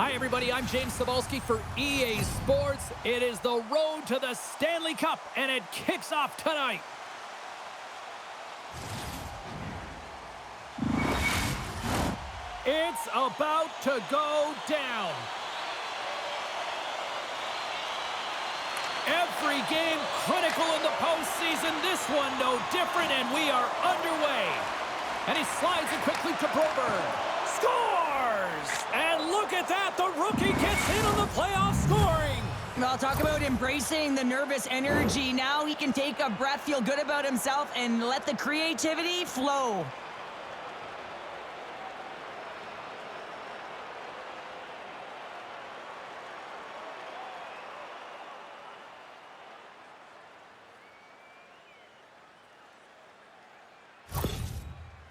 Hi, everybody. I'm James Cebulski for EA Sports. It is the road to the Stanley Cup, and it kicks off tonight. It's about to go down. Every game critical in the postseason. This one no different, and we are underway. And he slides it quickly to Broberg. Scores! And look at that. The rookie gets in on the playoff scoring. Well, talk about embracing the nervous energy. Now he can take a breath, feel good about himself, and let the creativity flow.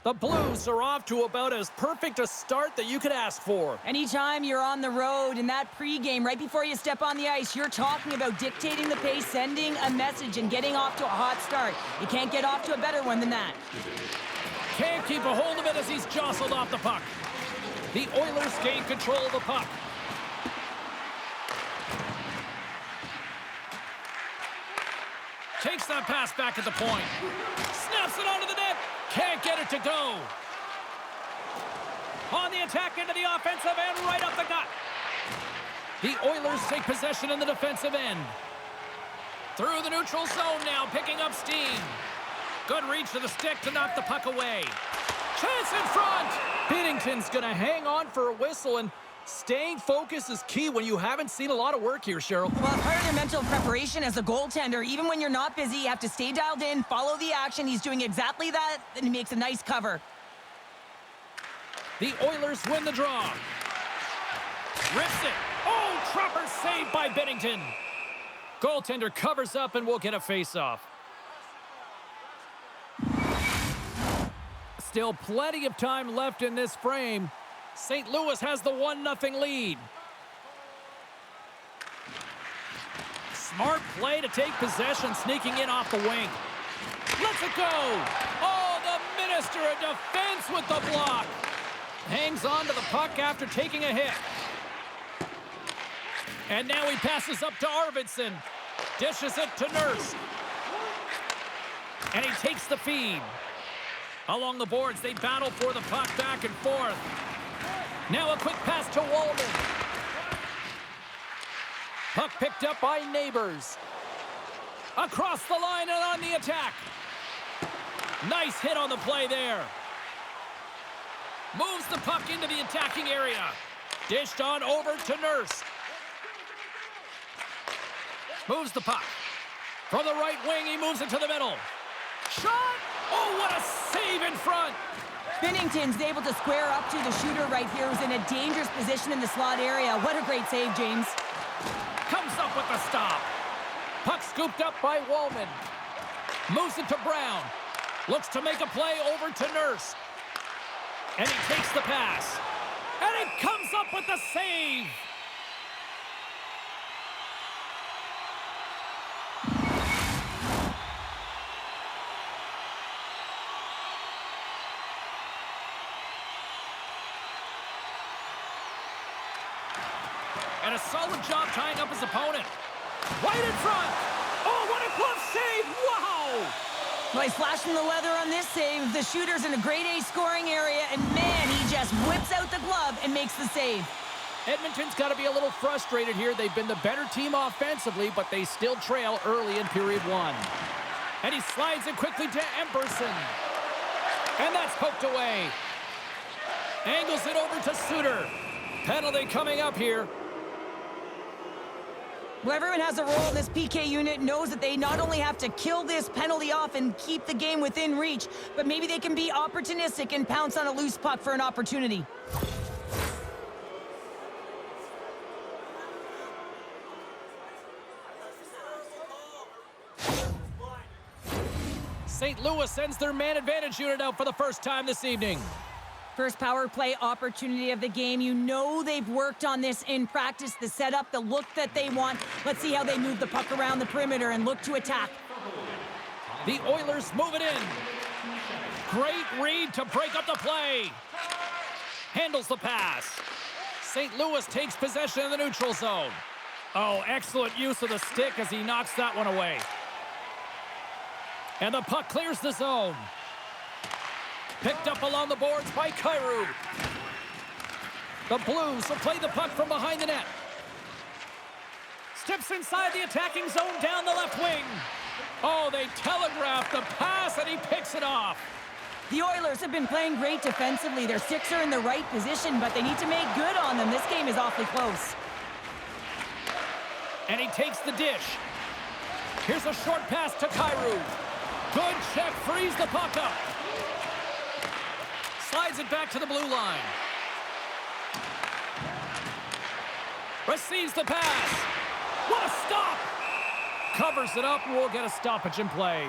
The Blues are off to about as perfect a start that you could ask for. Anytime you're on the road in that pregame, right before you step on the ice, you're talking about dictating the pace, sending a message, and getting off to a hot start. You can't get off to a better one than that. Can't keep a hold of it as he's jostled off the puck. The Oilers gain control of the puck. Takes that pass back at the point. Snaps it onto the net. Can't get it to go. On the attack into the offensive end, right up the gut. The Oilers take possession in the defensive end. Through the neutral zone now, picking up steam. Good reach to the stick to knock the puck away. Chance in front. Binnington's going to hang on for a whistle, and staying focused is key when you haven't seen a lot of work here, Cheryl. Well, part of their mental preparation as a goaltender, even when you're not busy, you have to stay dialed in, follow the action. He's doing exactly that, and he makes a nice cover. The Oilers win the draw. Rips it. Oh, Trapper saved by Binnington. Goaltender covers up and will get a face-off. Still plenty of time left in this frame. St. Louis has the 1-0 lead. Smart play to take possession, sneaking in off the wing. Lets it go. Oh, the Minister of Defense with the block. Hangs on to the puck after taking a hit. And now he passes up to Arvidsson. Dishes it to Nurse. And he takes the feed. Along the boards, they battle for the puck back and forth. Now a quick pass to Wallman. Puck picked up by Neighbors. Across the line and on the attack. Nice hit on the play there. Moves the puck into the attacking area. Dished on over to Nurse. Moves the puck. From the right wing, he moves it to the middle. Shot! Oh, what a save in front! Binnington's able to square up to the shooter right here, who's in a dangerous position in the slot area. What a great save, James. Comes up with the stop. Puck scooped up by Wallman. Moves it to Brown. Looks to make a play over to Nurse. And he takes the pass. And he comes up with the save. And a solid job tying up his opponent. Right in front. Oh, what a glove save. Wow. Well, he's flashing the leather on this save. The shooter's in a grade A scoring area, and man, he just whips out the glove and makes the save. Edmonton's got to be a little frustrated here. They've been the better team offensively, but they still trail early in period one. And he slides it quickly to Emberson. And that's poked away. Angles it over to Suter. Penalty coming up here. Well, everyone has a role in this PK unit, knows that they not only have to kill this penalty off and keep the game within reach, but maybe they can be opportunistic and pounce on a loose puck for an opportunity. St. Louis sends their man advantage unit out for the first time this evening. First power play opportunity of the game. You know they've worked on this in practice, the setup, the look that they want. Let's see how they move the puck around the perimeter and look to attack. The Oilers move it in. Great read to break up the play. Handles the pass. St. Louis takes possession of the neutral zone. Oh, excellent use of the stick as he knocks that one away. And the puck clears the zone. Picked up along the boards by Kyrou. The Blues will play the puck from behind the net. Steps inside the attacking zone down the left wing. Oh, they telegraphed the pass and he picks it off. The Oilers have been playing great defensively. Their sticks are in the right position, but they need to make good on them. This game is awfully close. And he takes the dish. Here's a short pass to Kyrou. Good check, frees the puck up. Slides it back to the blue line. Receives the pass. What a stop! Covers it up and we'll get a stoppage in play.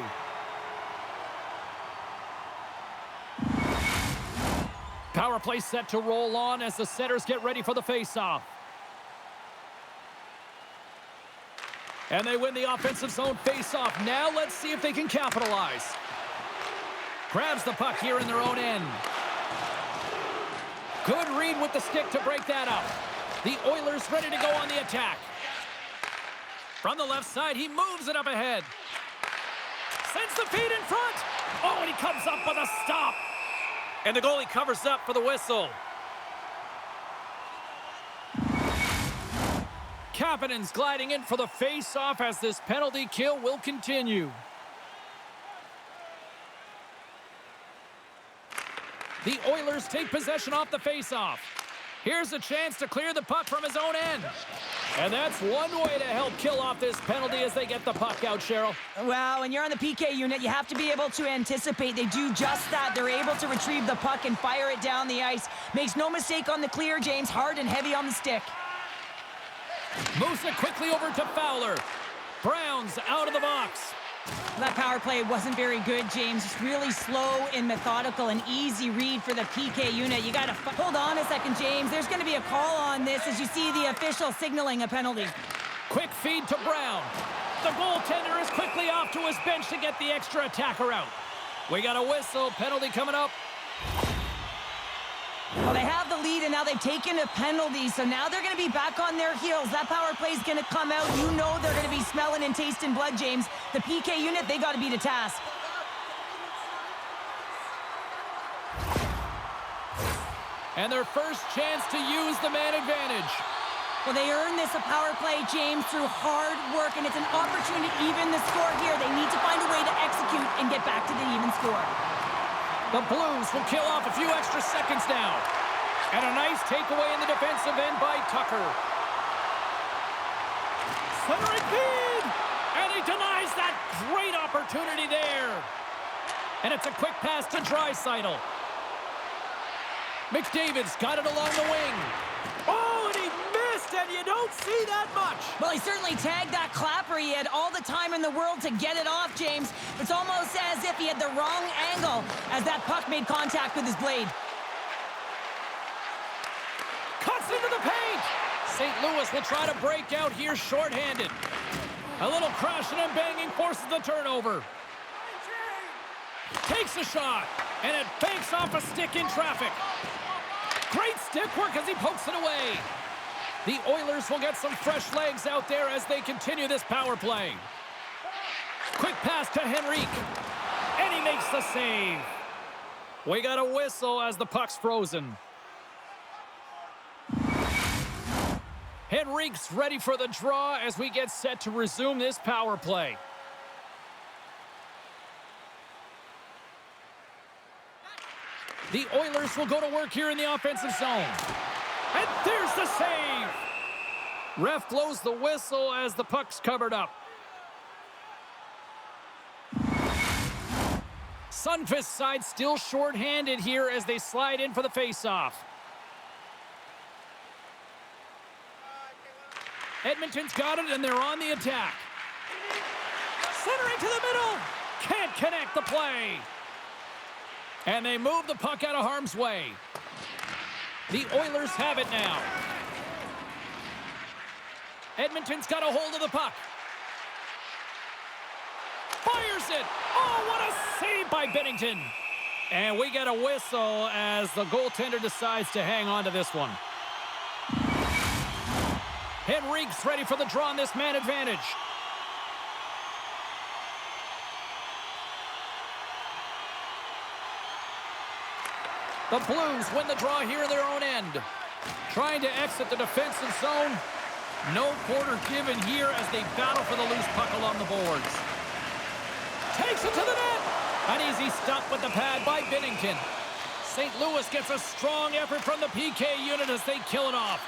Power play set to roll on as the setters get ready for the faceoff. And they win the offensive zone faceoff. Now let's see if they can capitalize. Grabs the puck here in their own end. Good read with the stick to break that up. The Oilers ready to go on the attack. From the left side, he moves it up ahead. Sends the feed in front. Oh, and he comes up with a stop. And the goalie covers up for the whistle. Kapanen's gliding in for the face-off as this penalty kill will continue. The Oilers take possession off the face-off. Here's a chance to clear the puck from his own end. And that's one way to help kill off this penalty as they get the puck out, Cheryl. Well, when you're on the PK unit, you have to be able to anticipate. They do just that. They're able to retrieve the puck and fire it down the ice. Makes no mistake on the clear, James. Hard and heavy on the stick. Moves it quickly over to Fowler. Brown's out of the box. That power play wasn't very good, James. Just really slow and methodical and easy read for the PK unit. You got to hold on a second, James. There's going to be a call on this as you see the official signaling a penalty. Quick feed to Brown. The goaltender is quickly off to his bench to get the extra attacker out. We got a whistle. Penalty coming up. Well, they have the lead, and now they've taken a penalty, so now they're going to be back on their heels. That power play is going to come out. You know they're going to be smelling and tasting blood, James. The PK unit, they got to beat a task. And their first chance to use the man advantage. Well, they earn this a power play, James, through hard work, and it's an opportunity to even the score here. They need to find a way to execute and get back to the even score. The Blues will kill off a few extra seconds now. And a nice takeaway in the defensive end by Tucker. Centering feed! And he denies that great opportunity there. And it's a quick pass to Draisaitl. McDavid's got it along the wing. Oh, and he missed, and you don't see that much. Well, he certainly tagged that Clapper. He had all the time in the world to get it off, James. It's almost as if he had the wrong angle as that puck made contact with his blade. Cuts into the paint. St. Louis will try to break out here shorthanded. A little crashing and banging forces the turnover. Takes a shot, and it banks off a stick in traffic. Great stick work as he pokes it away. The Oilers will get some fresh legs out there as they continue this power play. Quick pass to Henrique, and he makes the save. We got a whistle as the puck's frozen. Henrique's ready for the draw as we get set to resume this power play. The Oilers will go to work here in the offensive zone. And there's the save! Ref blows the whistle as the puck's covered up. Sundqvist's side still short-handed here as they slide in for the faceoff. Edmonton's got it, and they're on the attack. Centering to the middle. Can't connect the play. And they move the puck out of harm's way. The Oilers have it now. Edmonton's got a hold of the puck. Fires it. Oh, what a save by Binnington. And we get a whistle as the goaltender decides to hang on to this one. Henrique's ready for the draw on this man advantage. The Blues win the draw here in their own end. Trying to exit the defensive zone. No quarter given here as they battle for the loose puck along the boards. Takes it to the net. An easy stop with the pad by Binnington. St. Louis gets a strong effort from the PK unit as they kill it off.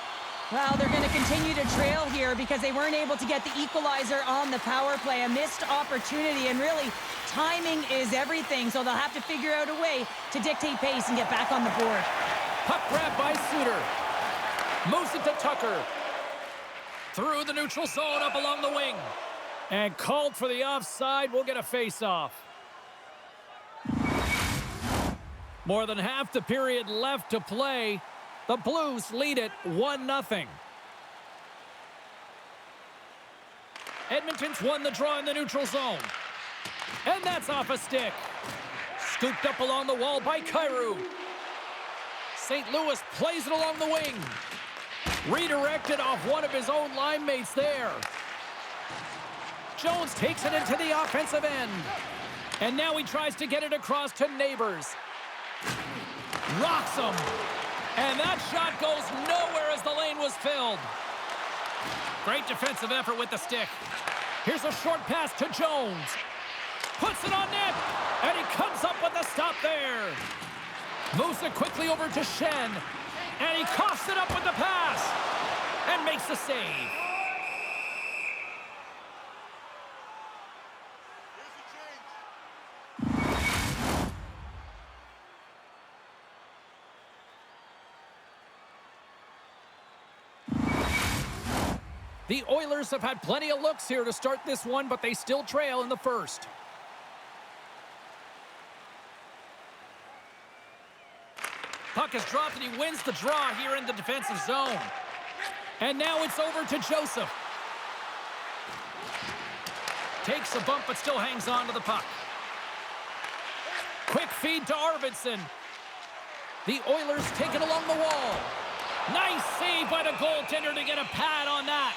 Well, they're going to continue to trail here because they weren't able to get the equalizer on the power play. A missed opportunity, and really, timing is everything, so they'll have to figure out a way to dictate pace and get back on the board. Puck grab by Suter. Moves it to Tucker. Through the neutral zone, up along the wing. And called for the offside. We'll get a face-off. More than half the period left to play. The Blues lead it 1-0. Edmonton's won the draw in the neutral zone. And that's off a stick. Scooped up along the wall by Kyrou. St. Louis plays it along the wing. Redirected off one of his own line mates there. Jones takes it into the offensive end. And now he tries to get it across to Neighbors. Rocks him. And that shot goes nowhere as the lane was filled. Great defensive effort with the stick. Here's a short pass to Jones. Puts it on net. And he comes up with a stop there. Moves it quickly over to Shen. And he coughs it up with the pass. And makes the save. The Oilers have had plenty of looks here to start this one, but they still trail in the first. Puck is dropped, and he wins the draw here in the defensive zone. And now it's over to Joseph. Takes a bump, but still hangs on to the puck. Quick feed to Arvidsson. The Oilers take it along the wall. Nice save by the goaltender to get a pad on that.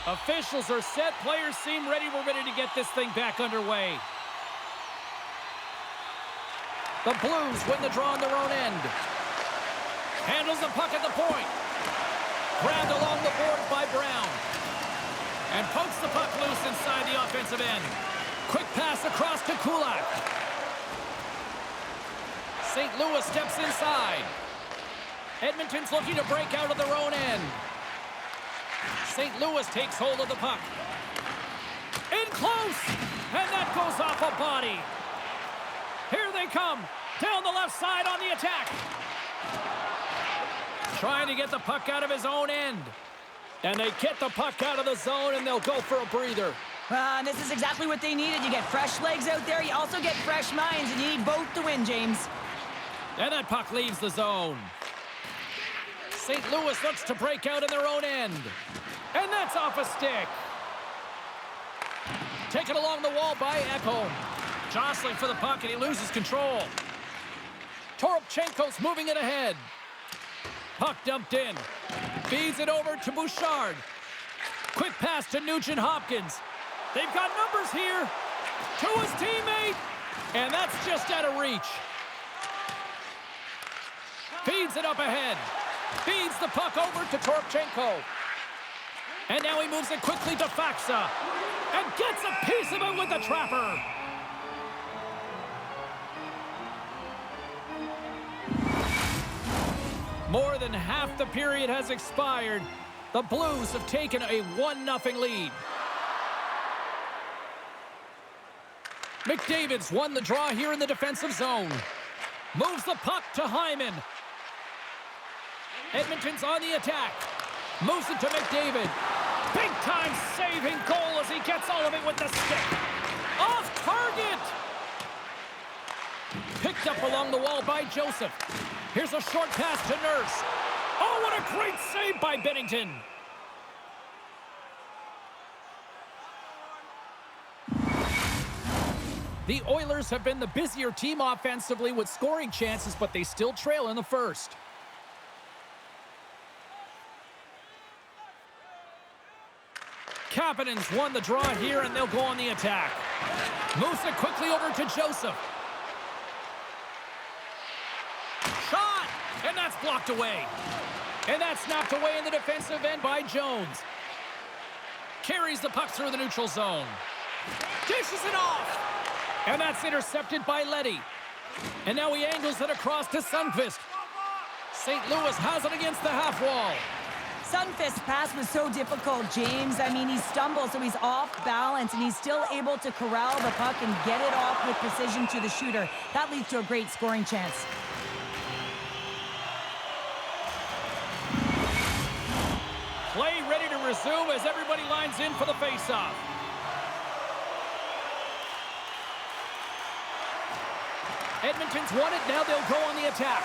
Officials are set. Players seem ready. We're ready to get this thing back underway. The Blues win the draw on their own end. Handles the puck at the point. Grabbed along the boards by Brown. And pokes the puck loose inside the offensive end. Quick pass across to Kulak. St. Louis steps inside. Edmonton's looking to break out of their own end. St. Louis takes hold of the puck. In close! And that goes off a body. Here they come. Down the left side on the attack. Trying to get the puck out of his own end. And they get the puck out of the zone, and they'll go for a breather. And this is exactly what they needed. You get fresh legs out there. You also get fresh minds, and you need both to win, James. And that puck leaves the zone. St. Louis looks to break out in their own end. And that's off a stick. Taken along the wall by Ekholm. Jostling for the puck, and he loses control. Toropchenko's moving it ahead. Puck dumped in. Feeds it over to Bouchard. Quick pass to Nugent-Hopkins. They've got numbers here. To his teammate. And that's just out of reach. Feeds it up ahead. Feeds the puck over to Toropchenko. And now he moves it quickly to Faksa. And gets a piece of it with the trapper. More than half the period has expired. The Blues have taken a 1-0 lead. McDavid's won the draw here in the defensive zone. Moves the puck to Hyman. Edmonton's on the attack. Moves it to McDavid. Big-time saving goal as he gets all of it with the stick. Off target! Picked up along the wall by Joseph. Here's a short pass to Nurse. Oh, what a great save by Binnington. The Oilers have been the busier team offensively with scoring chances, but they still trail in the first. Kapanen's won the draw here, and they'll go on the attack. Moves it quickly over to Joseph. Shot! And that's blocked away. And that's snapped away in the defensive end by Jones. Carries the puck through the neutral zone. Dishes it off. And that's intercepted by Leddy. And now he angles it across to Sundqvist. St. Louis has it against the half wall. Sundqvist's pass was so difficult, James. I mean, he stumbles, so he's off balance, and he's still able to corral the puck and get it off with precision to the shooter. That leads to a great scoring chance. Play ready to resume as everybody lines in for the faceoff. Edmonton's won it, now they'll go on the attack.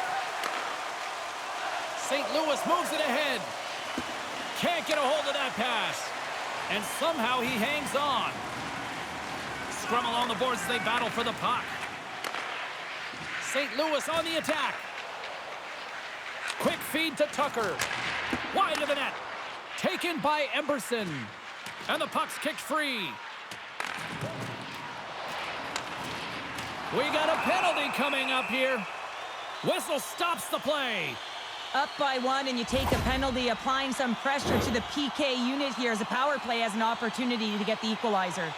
St. Louis moves it ahead. Can't get a hold of that pass. And somehow he hangs on. Scrum along the boards as they battle for the puck. St. Louis on the attack. Quick feed to Tucker. Wide of the net. Taken by Emberson. And the puck's kicked free. We got a penalty coming up here. Whistle stops the play. Up by one, and you take a penalty, applying some pressure to the PK unit here as the power play has an opportunity to get the equalizer.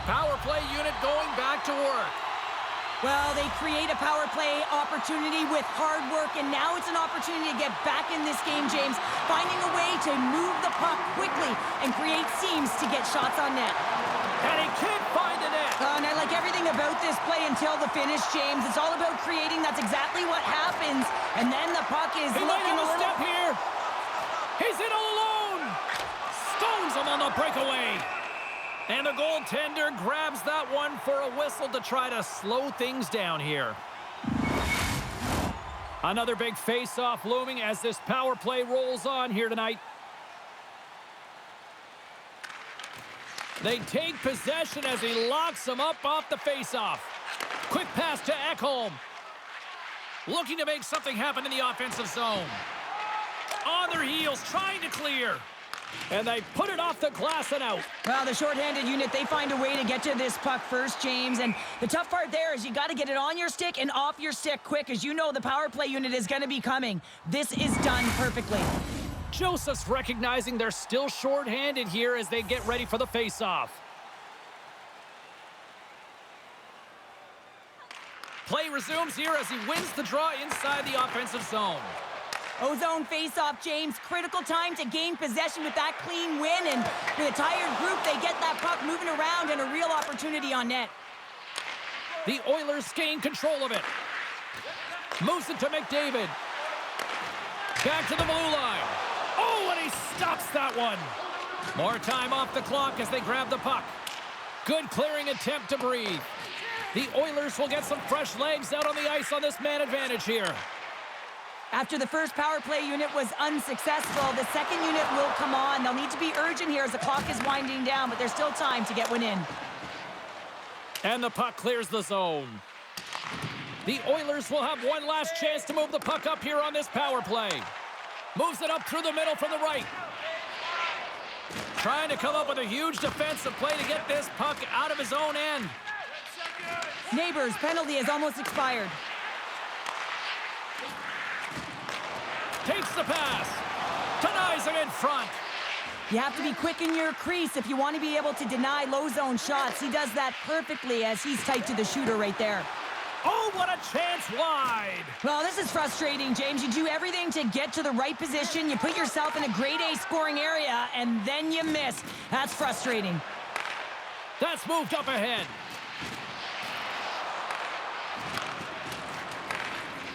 Power play unit going back to work. Well, they create a power play opportunity with hard work, and now it's an opportunity to get back in this game, James, finding a way to move the puck quickly and create seams to get shots on net. And he can't find the net. And I like everything about this play until the finish, James. It's all about creating. That's exactly what happens. And then the puck is He might looking have a a little... step here. He's in all alone. Stones him on the breakaway. And the goaltender grabs that one for a whistle to try to slow things down here. Another big face-off looming as this power play rolls on here tonight. They take possession as he locks him up off the face-off. Quick pass to Ekholm. Looking to make something happen in the offensive zone. On their heels, trying to clear. And they put it off the glass and out. Well, the shorthanded unit, they find a way to get to this puck first, James. And the tough part there is you got to get it on your stick and off your stick quick. As you know, the power play unit is going to be coming. This is done perfectly. Joseph's recognizing they're still shorthanded here as they get ready for the face-off. Play resumes here as he wins the draw inside the offensive zone. O-zone face-off, James. Critical time to gain possession with that clean win. And with a tired group, they get that puck moving around and a real opportunity on net. The Oilers gain control of it. Moves it to McDavid. Back to the blue line. Oh, and he stops that one. More time off the clock as they grab the puck. Good clearing attempt to breathe. The Oilers will get some fresh legs out on the ice on this man advantage here. After the first power play unit was unsuccessful, the second unit will come on. They'll need to be urgent here as the clock is winding down, but there's still time to get one in. And the puck clears the zone. The Oilers will have one last chance to move the puck up here on this power play. Moves it up through the middle from the right. Trying to come up with a huge defensive play to get this puck out of his own end. Neighbors, penalty has almost expired. Takes the pass. Denies it in front. You have to be quick in your crease if you want to be able to deny low zone shots. He does that perfectly as he's tight to the shooter right there. Oh, what a chance wide. Well, this is frustrating, James. You do everything to get to the right position. You put yourself in a grade A scoring area, and then you miss. That's frustrating. That's moved up ahead.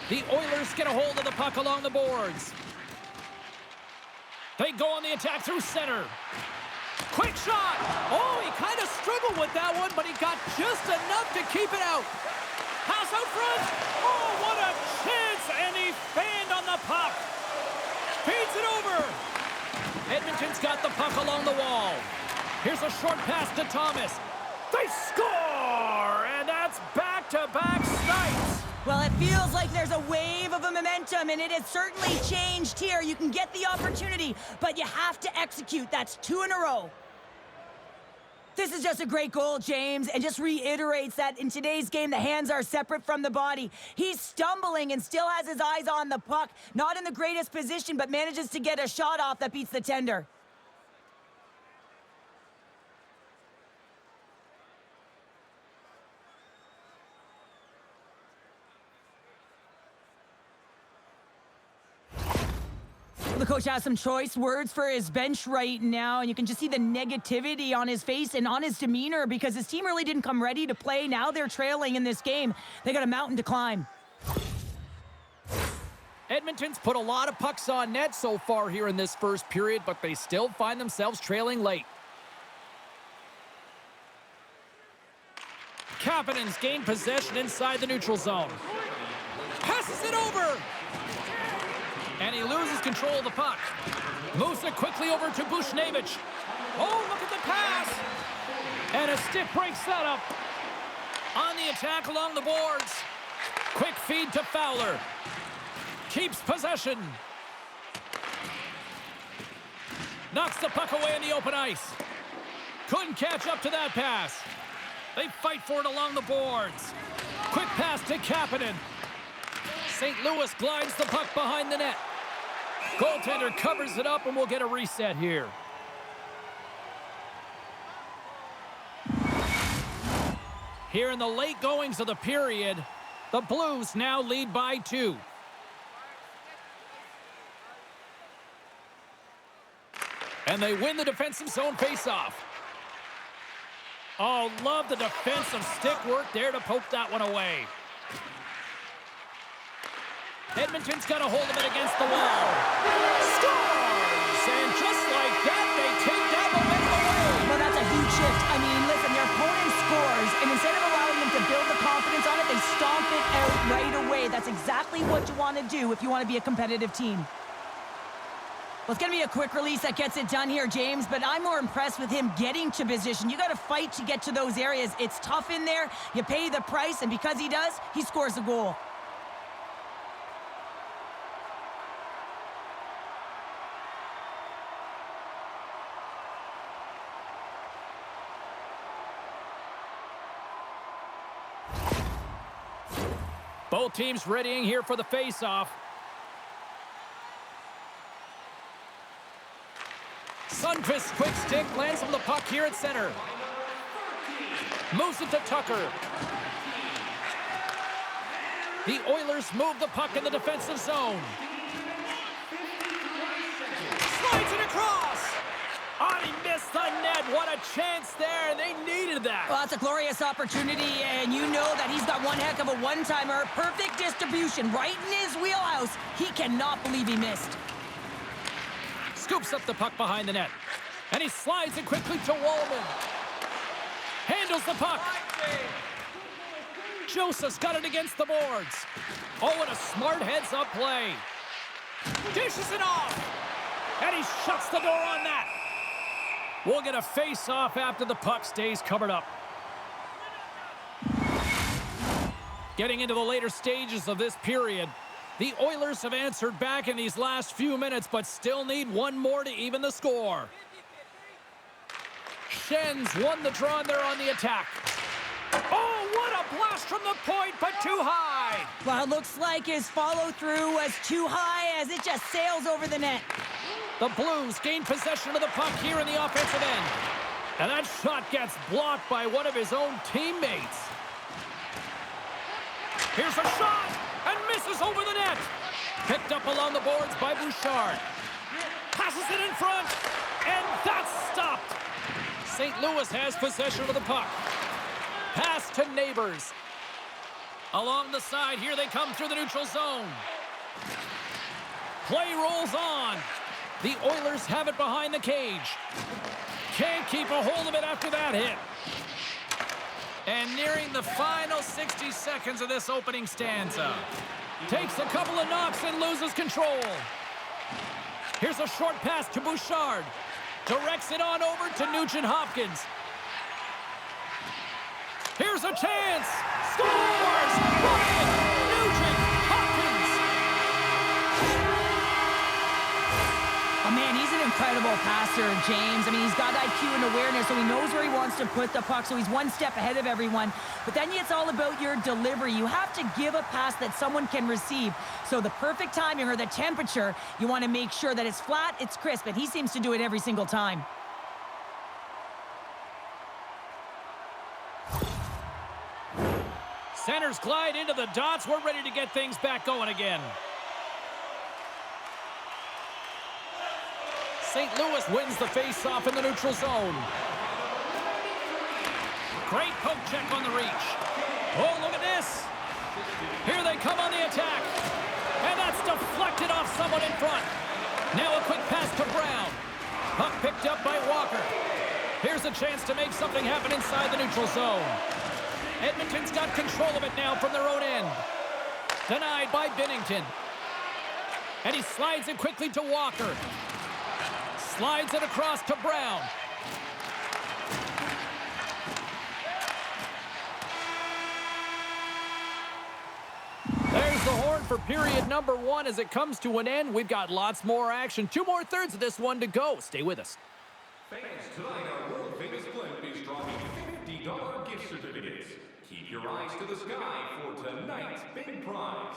The Oilers get a hold of the puck along the boards. They go on the attack through center. Quick shot! Oh, he kind of struggled with that one, but he got just enough to keep it out. Pass out front. Oh, what a chance. And he fanned on the puck. Feeds it over. Edmonton's got the puck along the wall. Here's a short pass to Thomas. They score! And that's back-to-back snipes. Well, it feels like there's a wave of a momentum, and it has certainly changed here. You can get the opportunity, but you have to execute. That's 2 in a row. This is just a great goal, James, and just reiterates that in today's game, the hands are separate from the body. He's stumbling and still has his eyes on the puck. Not in the greatest position, but manages to get a shot off that beats the tender. The coach has some choice words for his bench right now, and you can just see the negativity on his face and on his demeanor because his team really didn't come ready to play. Now they're trailing in this game. They got a mountain to climb. Edmonton's put a lot of pucks on net so far here in this first period, but they still find themselves trailing late. Kapanen's gained possession inside the neutral zone. Passes it over! And he loses control of the puck. Moves it quickly over to Bushnevich. Oh, look at the pass! And a stick breaks that up. On the attack along the boards. Quick feed to Fowler. Keeps possession. Knocks the puck away in the open ice. Couldn't catch up to that pass. They fight for it along the boards. Quick pass to Kapanen. St. Louis glides the puck behind the net. Goaltender covers it up, and we'll get a reset here. Here in the late goings of the period, the Blues now lead by 2. And they win the defensive zone faceoff. Oh, love the defensive stick work there to poke that one away. Edmonton's got a hold of it against the wall. Scores! And just like that, they take that momentum away. Well, that's a huge shift. I mean, listen, their opponent scores, and instead of allowing them to build the confidence on it, they stomp it out right away. That's exactly what you want to do if you want to be a competitive team. Well, it's going to be a quick release that gets it done here, James, but I'm more impressed with him getting to position. You got to fight to get to those areas. It's tough in there. You pay the price, and because he does, he scores a goal. Both teams readying here for the face-off. Sundqvist's quick stick lands on the puck here at center. Moves it to Tucker. The Oilers move the puck in the defensive zone. Slides it across. Oh, he missed the net. What a chance there. They needed that. Well, that's a glorious opportunity, and you know that he's got one heck of a one-timer. Perfect distribution right in his wheelhouse. He cannot believe he missed. Scoops up the puck behind the net. And he slides it quickly to Wallman. Handles the puck. Joseph's got it against the boards. Oh, and a smart heads-up play. Dishes it off. And he shuts the door on that. We'll get a face-off after the puck stays covered up. Getting into the later stages of this period, the Oilers have answered back in these last few minutes, but still need one more to even the score. Schen's won the draw, and they're on the attack. Oh, what a blast from the point, but too high. Well, it looks like his follow-through was too high as it just sails over the net. The Blues gain possession of the puck here in the offensive end. And that shot gets blocked by one of his own teammates. Here's a shot, and misses over the net. Picked up along the boards by Bouchard. Passes it in front, and that's stopped. St. Louis has possession of the puck. Pass to Neighbors. Along the side, here they come through the neutral zone. Play rolls on. The Oilers have it behind the cage. Can't keep a hold of it after that hit. And nearing the final 60 seconds of this opening stanza. Takes a couple of knocks and loses control. Here's a short pass to Bouchard. Directs it on over to Nugent-Hopkins. Here's a chance. Scores! Ryan Nugent-Hopkins! Oh, man, he's an incredible passer, James. I mean, he's got IQ and awareness, so he knows where he wants to put the puck, so he's one step ahead of everyone. But then it's all about your delivery. You have to give a pass that someone can receive. So the perfect timing or the temperature, you want to make sure that it's flat, it's crisp, and he seems to do it every single time. Centers glide into the dots. We're ready to get things back going again. St. Louis wins the face-off in the neutral zone. Great poke check on the reach. Oh, look at this. Here they come on the attack. And that's deflected off someone in front. Now a quick pass to Brown. Puck picked up by Walker. Here's a chance to make something happen inside the neutral zone. Edmonton's got control of it now from their own end. Denied by Binnington. And he slides it quickly to Walker. Slides it across to Brown. There's the horn for period number 1 as it comes to an end. We've got lots more action. 2 more thirds of this one to go. Stay with us. Fans, tonight our world-famous blimp is dropping $50 gift certificates. Keep your eyes to the sky for tonight's big prize.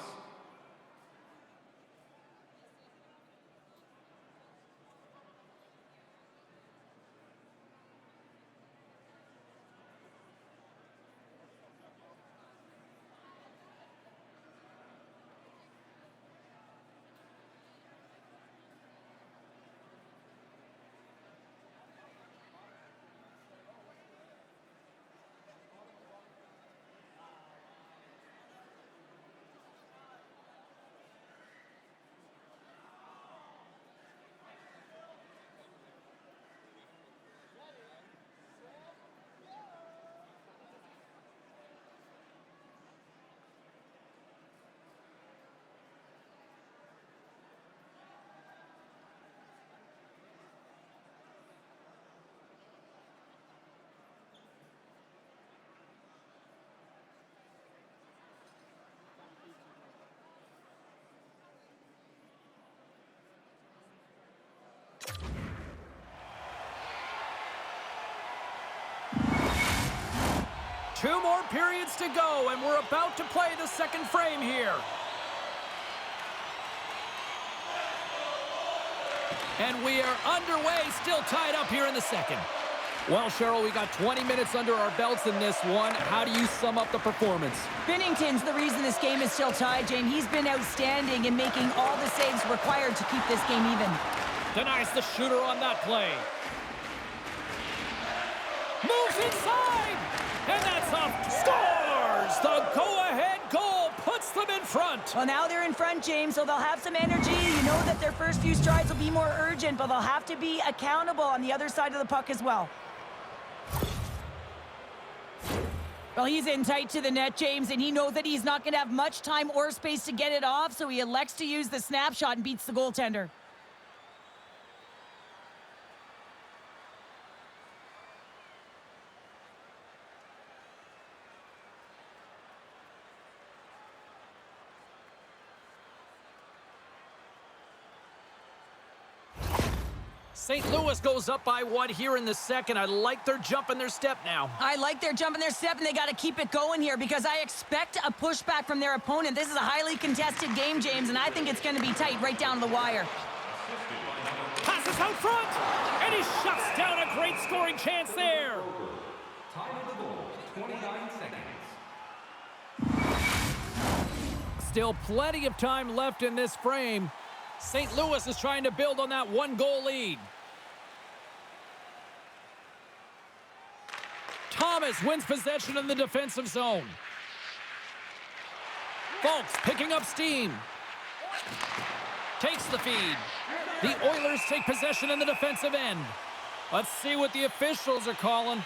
Two more periods to go, and we're about to play the second frame here. And we are underway, still tied up here in the second. Well, Cheryl, we got 20 minutes under our belts in this one. How do you sum up the performance? Binnington's the reason this game is still tied, Jane. He's been outstanding in making all the saves required to keep this game even. Denies the shooter on that play. Moves inside! And that's up. Scores! The go-ahead goal puts them in front. Well, now they're in front, James, so they'll have some energy. You know that their first few strides will be more urgent, but they'll have to be accountable on the other side of the puck as well. Well, he's in tight to the net, James, and he knows that he's not going to have much time or space to get it off, so he elects to use the snapshot and beats the goaltender. St. Louis goes up by 1 here in the second. I like their jump and their step now. I like their jump and their step, and they got to keep it going here because I expect a pushback from their opponent. This is a highly contested game, James, and I think it's going to be tight right down to the wire. Passes out front, and he shuts down a great scoring chance there. Time of the goal, 29 seconds. Still plenty of time left in this frame. St. Louis is trying to build on that 1-goal lead. Thomas wins possession in the defensive zone. Folks picking up steam. Takes the feed. The Oilers take possession in the defensive end. Let's see what the officials are calling.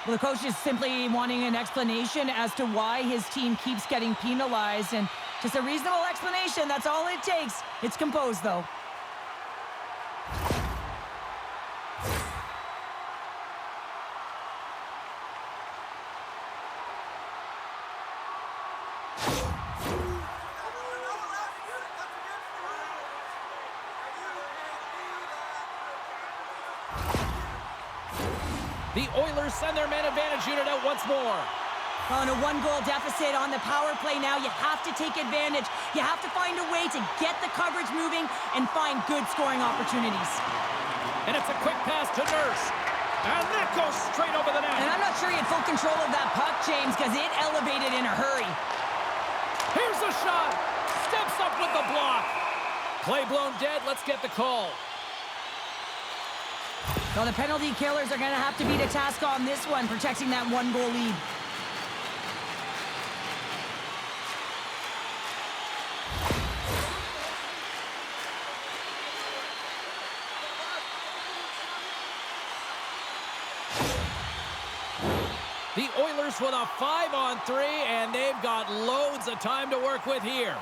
Well, the coach is simply wanting an explanation as to why his team keeps getting penalized, and just a reasonable explanation, that's all it takes. It's composed, though. The Oilers send their man advantage unit out once more. On a one-goal deficit on the power play now, you have to take advantage. You have to find a way to get the coverage moving and find good scoring opportunities. And it's a quick pass to Nurse. And that goes straight over the net. And I'm not sure he had full control of that puck, James, because it elevated in a hurry. Here's a shot. Steps up with the block. Play blown dead. Let's get the call. Well, the penalty killers are going to have to beat a task on this one, protecting that one-goal lead. The Oilers with a 5-on-3, and they've got loads of time to work with here.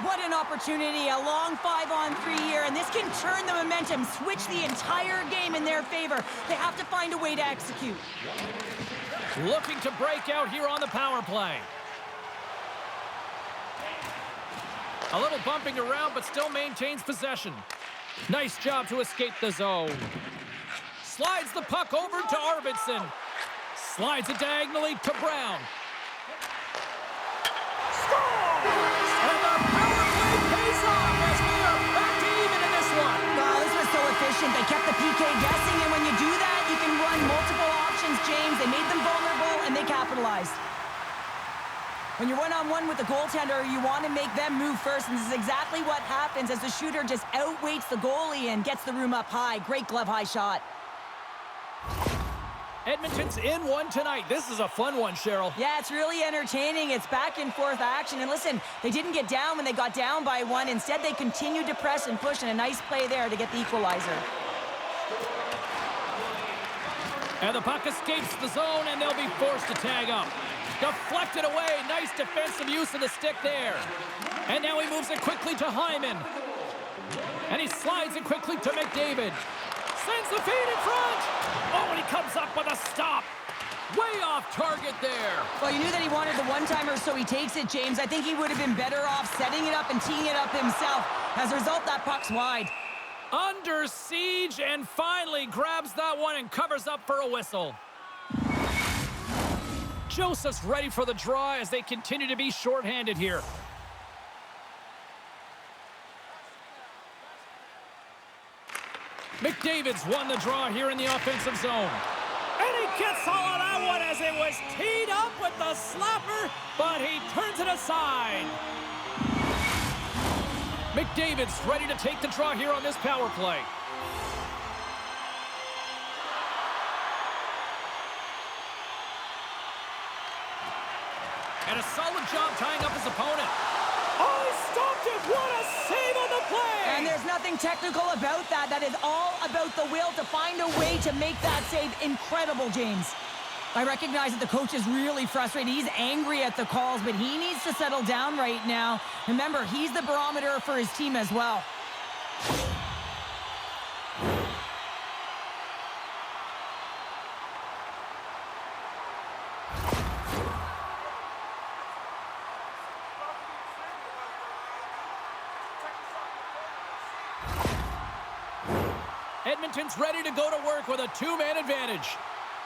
What an opportunity, a long 5-on-3 here, and this can turn the momentum, switch the entire game in their favor. They have to find a way to execute. Looking to break out here on the power play. A little bumping around, but still maintains possession. Nice job to escape the zone. Slides the puck over to Arvidsson. Slides it diagonally to Brown. Scores! And the power play pays off as we are back to even in this one. Wow, this was so efficient. They kept the PK guessing, and when you do that, you can run multiple options, James. They made them vulnerable, and they capitalized. When you're one-on-one with the goaltender, you want to make them move first, and this is exactly what happens as the shooter just outweights the goalie and gets the room up high. Great glove-high shot. Edmonton's in one tonight. This is a fun one, Cheryl. Yeah, it's really entertaining. It's back and forth action. And listen, they didn't get down when they got down by one. Instead, they continued to press and push, and a nice play there to get the equalizer. And the puck escapes the zone, and they'll be forced to tag up. Deflected away. Nice defensive use of the stick there. And now he moves it quickly to Hyman. And he slides it quickly to McDavid. Sends the feed in front. Oh, and he comes up with a stop. Way off target there. Well, you knew that he wanted the one-timer, so he takes it, James. I think he would have been better off setting it up and teeing it up himself. As a result, that puck's wide. Under siege, and finally grabs that one and covers up for a whistle. Joseph's ready for the draw as they continue to be shorthanded here. McDavid's won the draw here in the offensive zone. And he gets all of that one as it was teed up with the slapper, but he turns it aside. McDavid's ready to take the draw here on this power play. And a solid job tying up his opponent. Oh, he stopped it! What a save on the play! And there's nothing technical about that. That is all about the will to find a way to make that save incredible, James. I recognize that the coach is really frustrated. He's angry at the calls, but he needs to settle down right now. Remember, he's the barometer for his team as well. Edmonton's ready to go to work with a two-man advantage.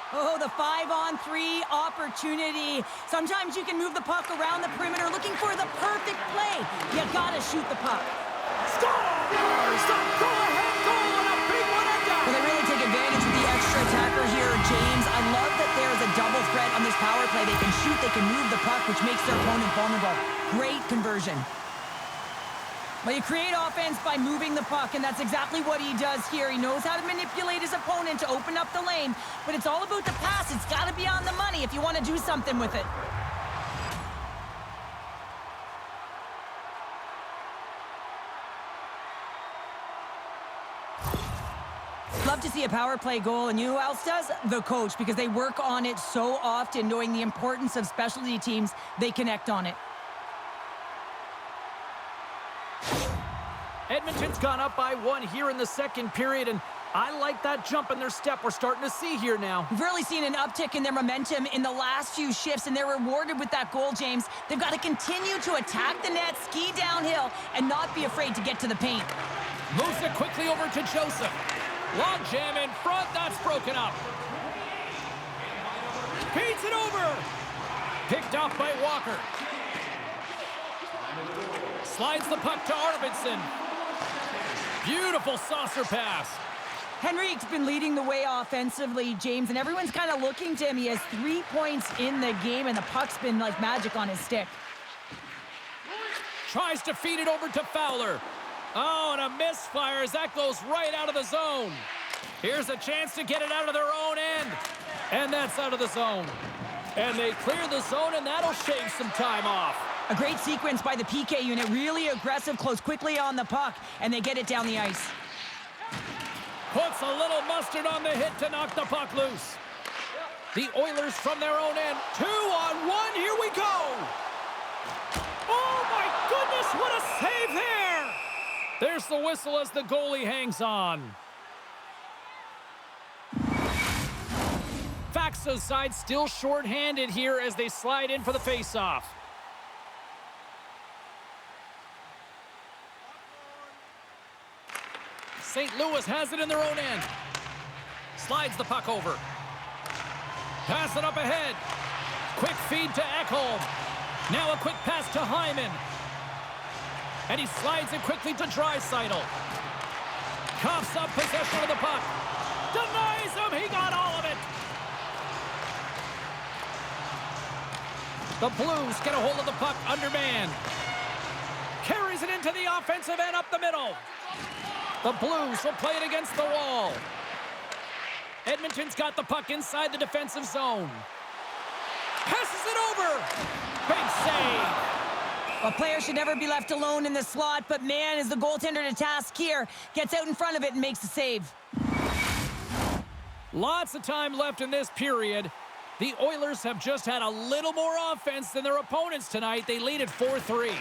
Oh, the 5-on-3 opportunity. Sometimes you can move the puck around the perimeter looking for the perfect play. You gotta shoot the puck. Scores! The go-ahead goal and a big one at that! Well, they really take advantage of the extra attacker here, James. I love that there's a double threat on this power play. They can shoot, they can move the puck, which makes their opponent vulnerable. Great conversion. Well, you create offense by moving the puck, and that's exactly what he does here. He knows how to manipulate his opponent to open up the lane, but it's all about the pass. It's got to be on the money if you want to do something with it. Love love to see a power play goal, and you know who else does? The coach, because they work on it so often, knowing the importance of specialty teams. They connect on it. Edmonton's gone up by 1 here in the second period, and I like that jump in their step we're starting to see here now. We've really seen an uptick in their momentum in the last few shifts, and they're rewarded with that goal, James. They've got to continue to attack the net, ski downhill, and not be afraid to get to the paint. Moves it quickly over to Joseph. Log jam in front, that's broken up. Feeds it over. Picked off by Walker. Slides the puck to Arvidsson. Beautiful saucer pass. Henrik's been leading the way offensively, James, and everyone's kind of looking to him. He has 3 points in the game, and the puck's been like magic on his stick. Tries to feed it over to Fowler. Oh, and a misfire as that goes right out of the zone. Here's a chance to get it out of their own end. And that's out of the zone. And they clear the zone, and that'll shave some time off. A great sequence by the PK unit. Really aggressive, close quickly on the puck, and they get it down the ice. Puts a little mustard on the hit to knock the puck loose. The Oilers from their own end. 2-on-1, here we go. Oh, my goodness, what a save there. There's the whistle as the goalie hangs on. Faxa's side still short-handed here as they slide in for the face-off. St. Louis has it in their own end. Slides the puck over. Pass it up ahead. Quick feed to Ekholm. Now a quick pass to Hyman. And he slides it quickly to Draisaitl. Coughs up possession of the puck. Denies him. He got all of it. The Blues get a hold of the puck undermanned. Carries it into the offensive end up the middle. The Blues will play it against the wall. Edmonton's got the puck inside the defensive zone. Passes it over. Big save. A player should never be left alone in the slot, but man, is the goaltender to task here. Gets out in front of it and makes the save. Lots of time left in this period. The Oilers have just had a little more offense than their opponents tonight. They lead at 4-3.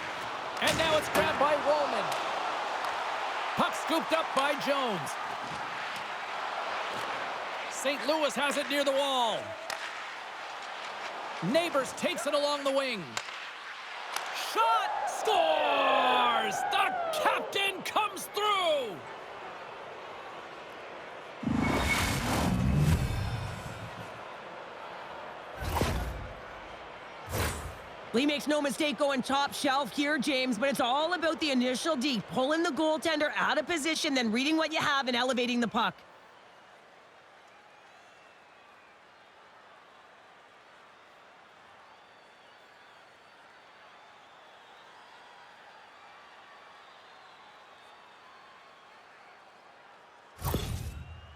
And now it's grabbed by Roman. Puck scooped up by Jones. St. Louis has it near the wall. Neighbors takes it along the wing. Shot! Scores! The captain comes through! Lee makes no mistake going top shelf here, James, but it's all about the initial D, pulling the goaltender out of position, then reading what you have and elevating the puck.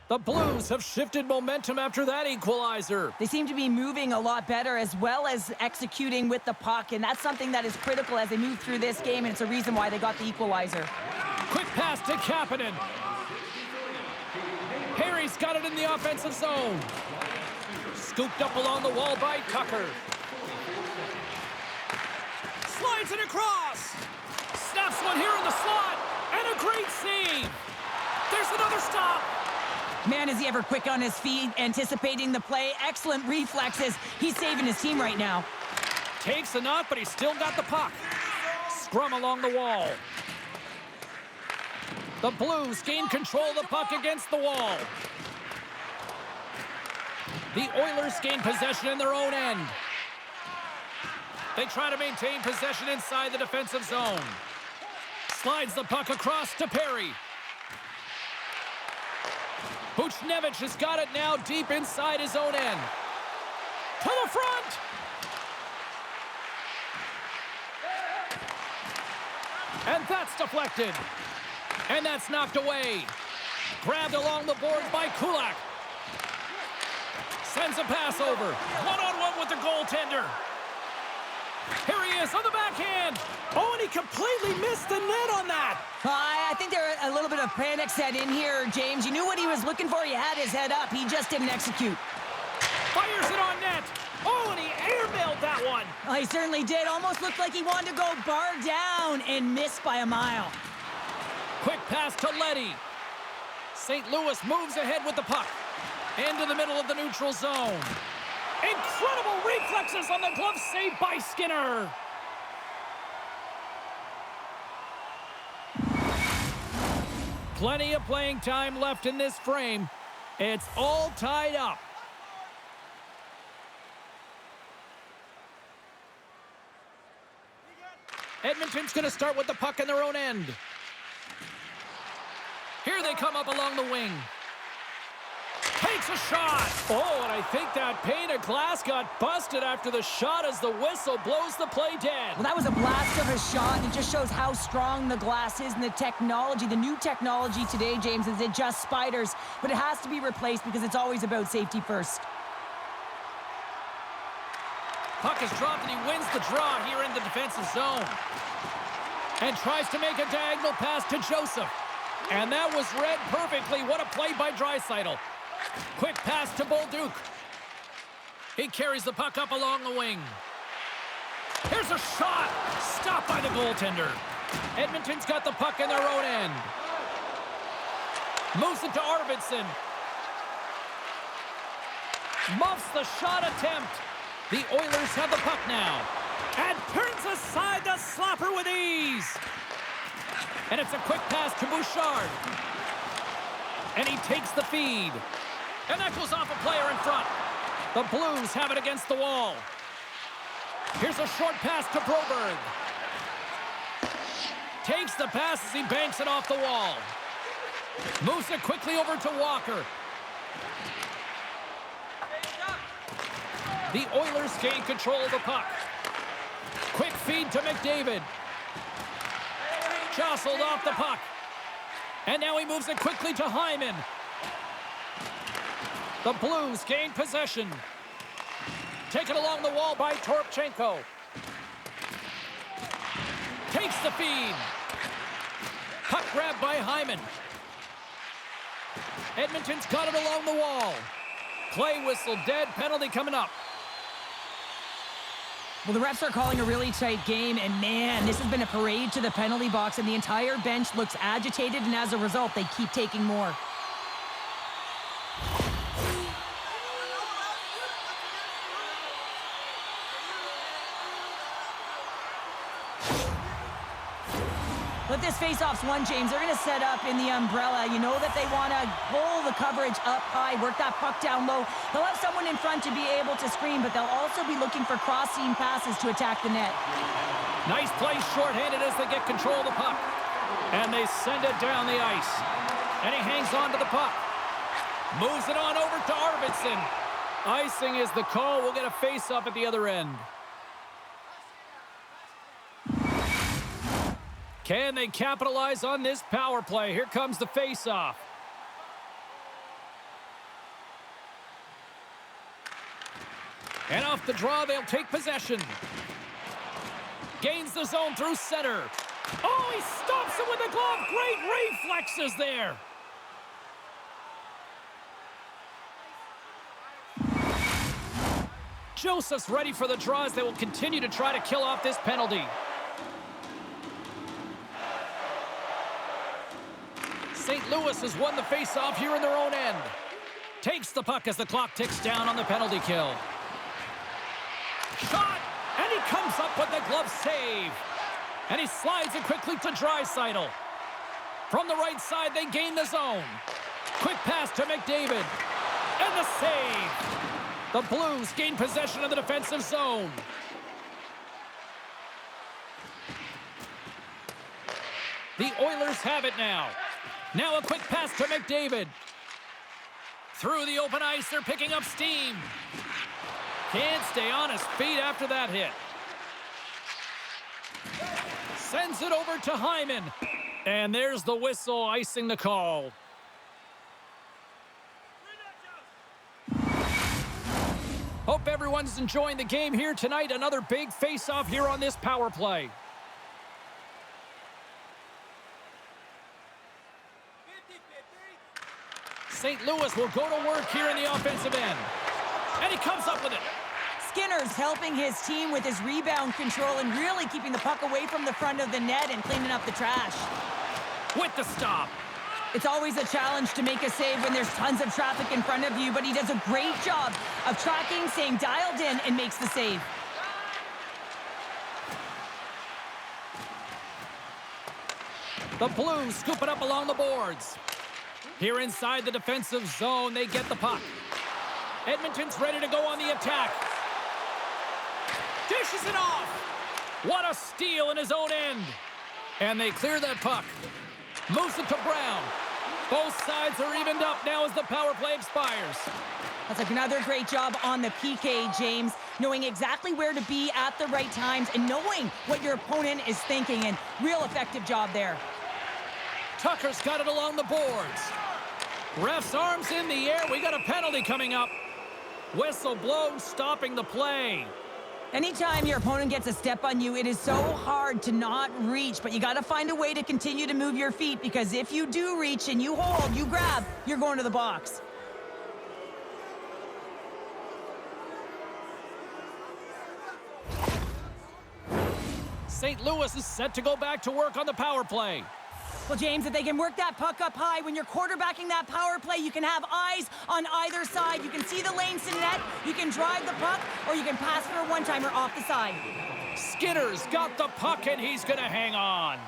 The Blues have shifted momentum after that equalizer. They seem to be moving a lot better as well as executing with the puck, and that's something that is critical as they move through this game, and it's a reason why they got the equalizer. Quick pass to Kapanen. Perry's got it in the offensive zone. Scooped up along the wall by Tucker. Slides it across. Snaps one here in the slot. And a great save. There's another stop. Man, is he ever quick on his feet, anticipating the play. Excellent reflexes. He's saving his team right now. Takes a knock, but he's still got the puck. Scrum along the wall. The Blues gain control of the puck against the wall. The Oilers gain possession in their own end. They try to maintain possession inside the defensive zone. Slides the puck across to Perry. Buchnevich has got it now deep inside his own end. To the front! And that's deflected. And that's knocked away. Grabbed along the boards by Kulak. Sends a pass over. One-on-one with the goaltender. Here he Elias on the backhand. Oh, and he completely missed the net on that. I think there a little bit of panic set in here, James. You knew what he was looking for. He had his head up. He just didn't execute. Fires it on net. Oh, and he airmailed that one. Oh, he certainly did. Almost looked like he wanted to go bar down and miss by a mile. Quick pass to Leddy. St. Louis moves ahead with the puck. Into the middle of the neutral zone. Incredible reflexes on the glove save by Skinner. Plenty of playing time left in this frame. It's all tied up. Edmonton's going to start with the puck in their own end. Here they come up along the wing. Takes a shot. Oh, and I think that pane of glass got busted after the shot as the whistle blows the play dead. Well, that was a blast of a shot, and it just shows how strong the glass is and the technology. The new technology today, James, is it just spiders, but it has to be replaced because it's always about safety first. Puck is dropped, and he wins the draw here in the defensive zone. And tries to make a diagonal pass to Joseph. And that was read perfectly. What a play by Draisaitl. Quick pass to Bolduc. He carries the puck up along the wing. Here's a shot. Stopped by the goaltender. Edmonton's got the puck in their own end. Moves it to Arvidsson. Muffs the shot attempt. The Oilers have the puck now. And turns aside the slapper with ease. And it's a quick pass to Bouchard. And he takes the feed. And that goes off a player in front. The Blues have it against the wall. Here's a short pass to Broberg. Takes the pass as he banks it off the wall. Moves it quickly over to Walker. The Oilers gain control of the puck. Quick feed to McDavid. Jostled off the puck. And now he moves it quickly to Hyman. The Blues gain possession. Taken along the wall by Toropchenko. Takes the feed. Puck grabbed by Hyman. Edmonton's got it along the wall. Play whistle dead. Penalty coming up. Well, the refs are calling a really tight game, and man, this has been a parade to the penalty box, and the entire bench looks agitated, and as a result, they keep taking more. But this face-off's won, James. They're going to set up in the umbrella. You know that they want to pull the coverage up high, work that puck down low. They'll have someone in front to be able to screen, but they'll also be looking for cross-seam passes to attack the net. Nice play shorthanded as they get control of the puck. And they send it down the ice. And he hangs on to the puck. Moves it on over to Arvidsson. Icing is the call. We'll get a face-off at the other end. Can they capitalize on this power play? Here comes the face-off. And off the draw, they'll take possession. Gains the zone through center. Oh, he stops it with the glove. Great reflexes there. Joseph's ready for the draw as they will continue to try to kill off this penalty. St. Louis has won the face-off here in their own end. Takes the puck as the clock ticks down on the penalty kill. Shot! And he comes up with the glove save. And he slides it quickly to Draisaitl. From the right side, they gain the zone. Quick pass to McDavid. And the save. The Blues gain possession of the defensive zone. The Oilers have it now. Now a quick pass to McDavid. Through the open ice, they're picking up steam. Can't stay on his feet after that hit. Sends it over to Hyman. And there's the whistle, icing the call. Hope everyone's enjoying the game here tonight. Another big face-off here on this power play. St. Louis will go to work here in the offensive end. And he comes up with it. Skinner's helping his team with his rebound control and really keeping the puck away from the front of the net and cleaning up the trash. With the stop. It's always a challenge to make a save when there's tons of traffic in front of you, but he does a great job of tracking, staying dialed in, and makes the save. The Blues scoop it up along the boards. Here inside the defensive zone, they get the puck. Edmonton's ready to go on the attack. Dishes it off. What a steal in his own end. And they clear that puck. Moves it to Brown. Both sides are evened up now as the power play expires. That's another great job on the PK, James. Knowing exactly where to be at the right times and knowing what your opponent is thinking. And real effective job there. Tucker's got it along the boards. Ref's arms in the air. We got a penalty coming up. Whistle blown, stopping the play. Anytime your opponent gets a step on you, it is so hard to not reach, but you got to find a way to continue to move your feet, because if you do reach and you hold, you grab, you're going to the box. St. Louis is set to go back to work on the power play. Well, James, if they can work that puck up high, when you're quarterbacking that power play, you can have eyes on either side. You can see the lanes to the net, you can drive the puck, or you can pass for a one-timer off the side. Skinner's got the puck, and he's going to hang on.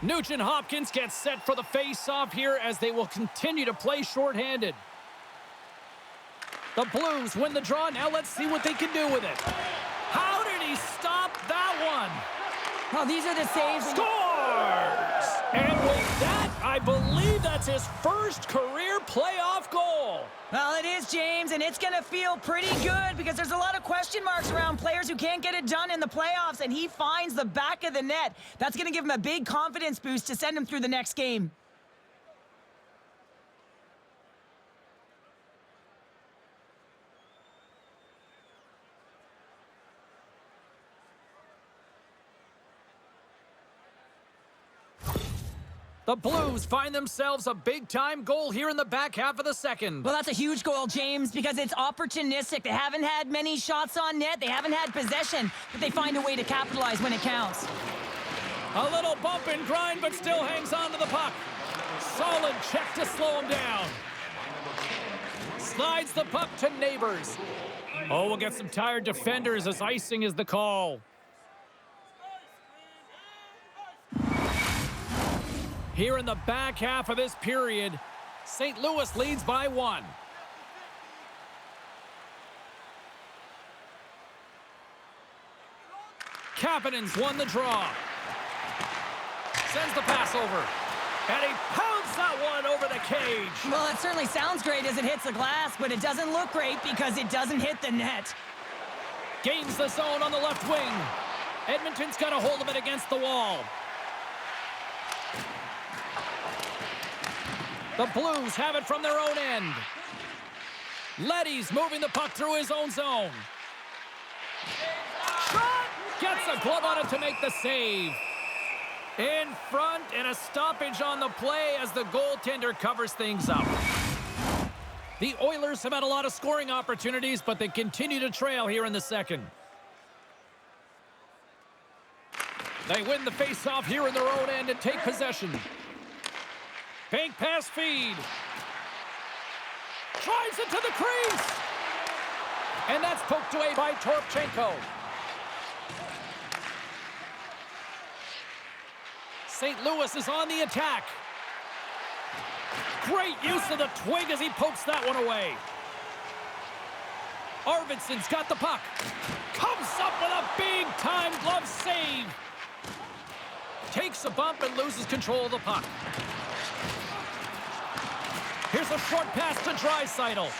Nugent Hopkins gets set for the face-off here as they will continue to play shorthanded. The Blues win the draw. Now let's see what they can do with it. How did he stop that one? Well, these are the saves. Scores! And with that, I believe that's his first career playoff goal. Well, it is, James, and it's going to feel pretty good because there's a lot of question marks around players who can't get it done in the playoffs, and he finds the back of the net. That's going to give him a big confidence boost to send him through the next game. The Blues find themselves a big-time goal here in the back half of the second. Well, that's a huge goal, James, because it's opportunistic. They haven't had many shots on net. They haven't had possession, but they find a way to capitalize when it counts. A little bump and grind, but still hangs on to the puck. Solid check to slow him down. Slides the puck to Neighbors. Oh, we'll get some tired defenders as icing is the call. Here in the back half of this period, St. Louis leads by 1. Kapanen's won the draw. Sends the pass over. And he pounds that one over the cage. Well, it certainly sounds great as it hits the glass, but it doesn't look great because it doesn't hit the net. Gains the zone on the left wing. Edmonton's got a hold of it against the wall. The Blues have it from their own end. Letty's moving the puck through his own zone. Shot! Gets a glove on it to make the save. In front, and a stoppage on the play as the goaltender covers things up. The Oilers have had a lot of scoring opportunities, but they continue to trail here in the second. They win the face-off here in their own end and take possession. Bank pass feed. Drives it to the crease. And that's poked away by Torpchenko. St. Louis is on the attack. Great use of the twig as he pokes that one away. Arvidsson's got the puck. Comes up with a big-time glove save. Takes a bump and loses control of the puck. Here's a short pass to Draisaitl.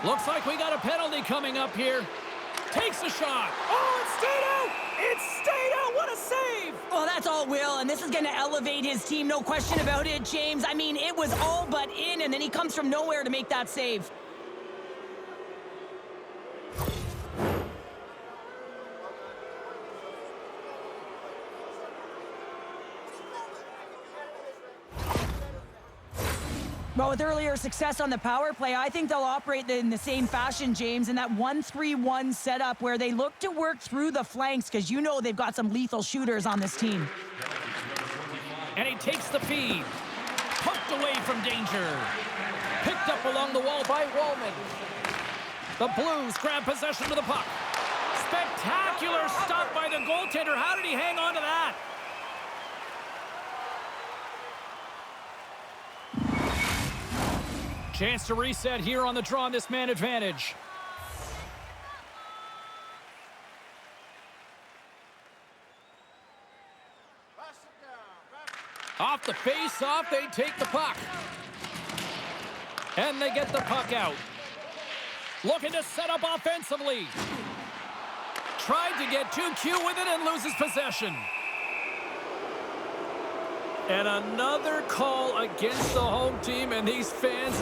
Looks like we got a penalty coming up here. Takes a shot. Oh, it stayed out. It stayed out. What a save. Well, that's all Will, and this is going to elevate his team, no question about it, James. I mean, it was all but in, and then he comes from nowhere to make that save. Well, with earlier success on the power play, I think they'll operate in the same fashion, James, in that 1-3-1 setup where they look to work through the flanks because you know they've got some lethal shooters on this team. And he takes the feed. Poked away from danger. Picked up along the wall by Wallman. The Blues grab possession of the puck. Spectacular stop by the goaltender. How did he hang on to that? Chance to reset here on the draw on this man advantage. Off the face-off, they take the puck. And they get the puck out. Looking to set up offensively. Tried to get too cute with it and loses possession. And another call against the home team, and these fans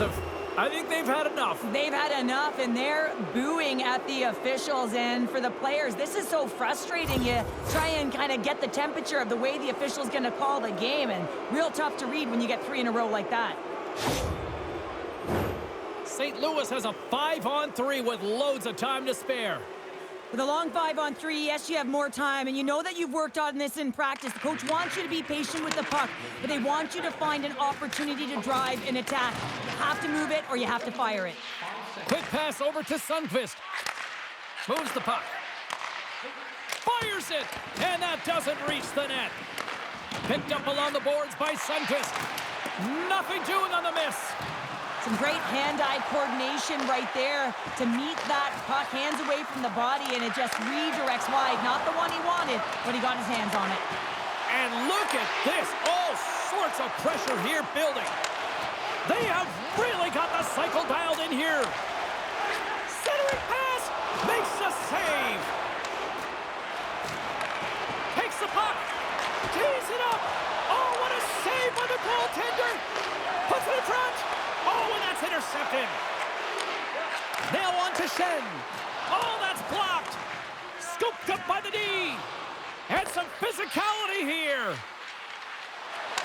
I think they've had enough. They've had enough, and they're booing at the officials. And for the players, this is so frustrating. You try and kind of get the temperature of the way the official's going to call the game, and real tough to read when you get 3 in a row like that. St. Louis has a 5-on-3 with loads of time to spare. With a long 5-on-3, yes, you have more time, and you know that you've worked on this in practice. The coach wants you to be patient with the puck, but they want you to find an opportunity to drive and attack. You have to move it, or you have to fire it. Quick pass over to Sundqvist. Moves the puck. Fires it, and that doesn't reach the net. Picked up along the boards by Sundqvist. Nothing doing on the miss. Some great hand-eye coordination right there to meet that puck, hands away from the body, and it just redirects wide. Not the one he wanted, but he got his hands on it. And look at this. All sorts of pressure here building. They have really got the cycle dialed in here. Centering pass. Makes the save. Takes the puck. Tees it up. Oh, what a save by the goaltender. Puts it in front. Oh, and that's intercepted. Now on to Shen. Oh, that's blocked. Scooped up by the D. And some physicality here.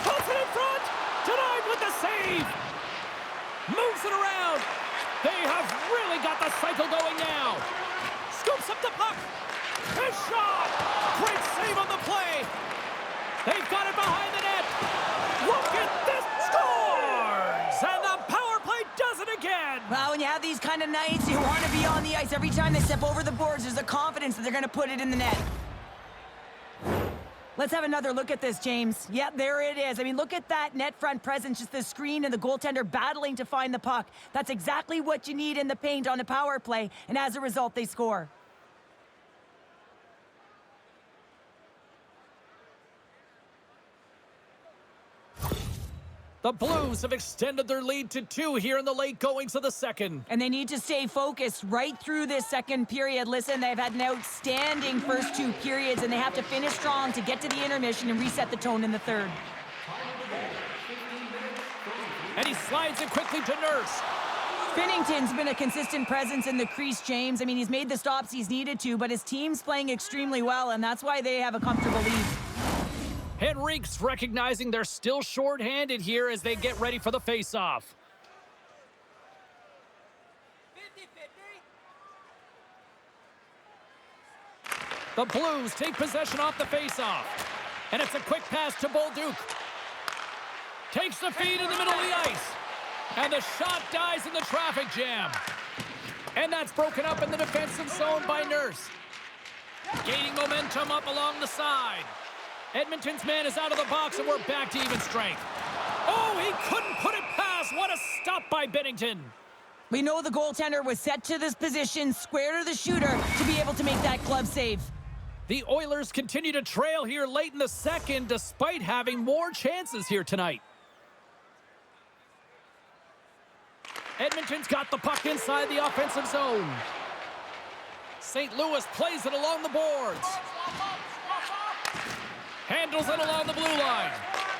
Puts it in front. Denied with the save. Moves it around. They have really got the cycle going now. Scoops up the puck. His shot. Great save on the play. They've got it behind the net. Look at this. Scores! And the power play does it again. Well, when you have these kind of nights, you want to be on the ice. Every time they step over the boards, there's a confidence that they're going to put it in the net. Let's have another look at this, James. Yep, there it is. I mean, look at that net front presence, just the screen and the goaltender battling to find the puck. That's exactly what you need in the paint on a power play, and as a result, they score. The Blues have extended their lead to 2 here in the late goings of the second. And they need to stay focused right through this second period. Listen, they've had an outstanding first 2 periods, and they have to finish strong to get to the intermission and reset the tone in the third. And he slides it quickly to Nurse. Binnington's been a consistent presence in the crease, James. I mean, he's made the stops he's needed to, but his team's playing extremely well, and that's why they have a comfortable lead. Henrique's recognizing they're still short-handed here as they get ready for the face-off. The Blues take possession off the face-off. And it's a quick pass to Bolduc. Takes the feed in the middle of the ice. And the shot dies in the traffic jam. And that's broken up in the defensive zone by Nurse. Gaining momentum up along the side. Edmonton's man is out of the box, and we're back to even strength. Oh, he couldn't put it past. What a stop by Binnington. We know the goaltender was set to this position, square to the shooter, to be able to make that glove save. The Oilers continue to trail here late in the second, despite having more chances here tonight. Edmonton's got the puck inside the offensive zone. St. Louis plays it along the boards. Handles it along the blue line.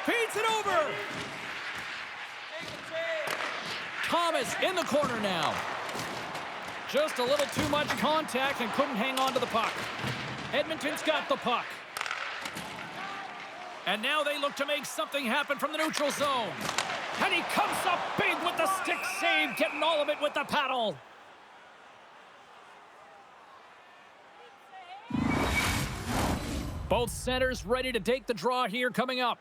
Feeds it over. Thomas in the corner now. Just a little too much contact and couldn't hang on to the puck. Edmonton's got the puck. And now they look to make something happen from the neutral zone. And he comes up big with the stick save, getting all of it with the paddle. Both centers ready to take the draw here coming up.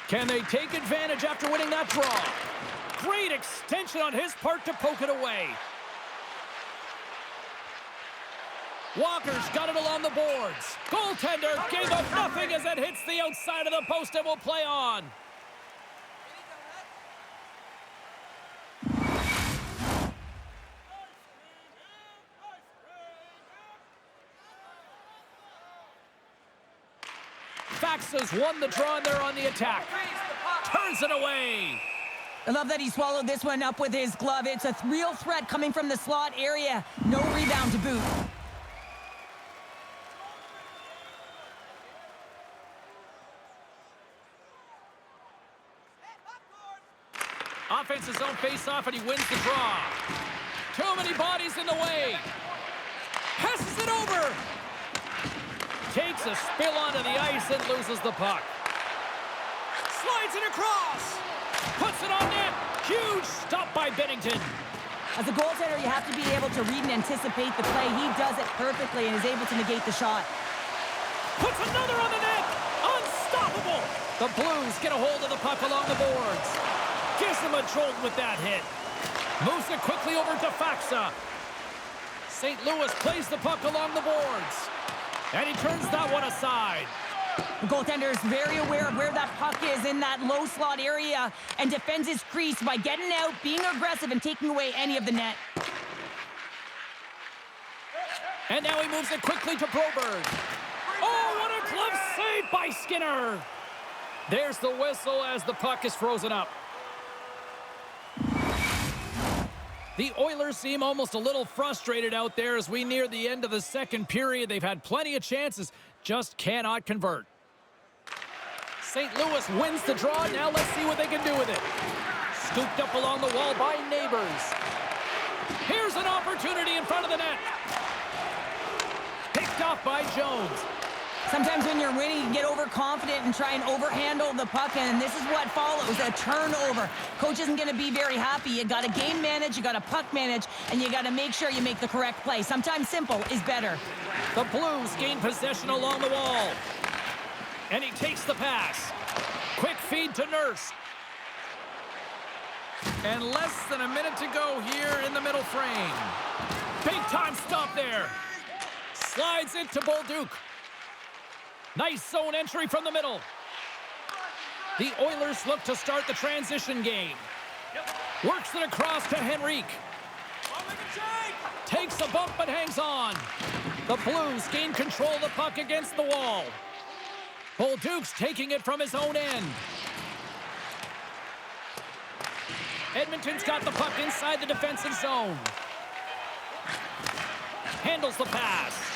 Can they take advantage after winning that draw? Great extension on his part to poke it away. Walker's got it along the boards. Goaltender gave up nothing as it hits the outside of the post and will play on. Faxas won the draw and they're on the attack. Turns it away. I love that he swallowed this one up with his glove. It's a real threat coming from the slot area. No rebound to boot. Offense's own face-off and he wins the draw. Too many bodies in the way. Passes it over. Takes a spill onto the ice and loses the puck. Slides it across. Puts it on net. Huge stop by Bennington. As a goaltender, you have to be able to read and anticipate the play. He does it perfectly and is able to negate the shot. Puts another on the net. Unstoppable. The Blues get a hold of the puck along the boards. Gives him a jolt with that hit. Moves it quickly over to Faxa. St. Louis plays the puck along the boards. And he turns that one aside. The goaltender is very aware of where that puck is in that low slot area and defends his crease by getting out, being aggressive, and taking away any of the net. And now he moves it quickly to Broberg. Oh, what a glove save by Skinner. There's the whistle as the puck is frozen up. The Oilers seem almost a little frustrated out there as we near the end of the second period. They've had plenty of chances, just cannot convert. St. Louis wins the draw. Now let's see what they can do with it. Scooped up along the wall by Neighbors. Here's an opportunity in front of the net. Picked off by Jones. Sometimes when you're winning, you get overconfident and try and overhandle the puck, and this is what follows, a turnover. Coach isn't going to be very happy. You got to game manage, you got to puck manage, and you got to make sure you make the correct play. Sometimes simple is better. The Blues gain possession along the wall. And he takes the pass. Quick feed to Nurse. And less than a minute to go here in the middle frame. Big time stop there. Slides it to Bolduc. Nice zone entry from the middle. The Oilers look to start the transition game. Works it across to Henrique. Takes a bump but hangs on. The Blues gain control of the puck against the wall. Bolduc's taking it from his own end. Edmonton's got the puck inside the defensive zone. Handles the pass.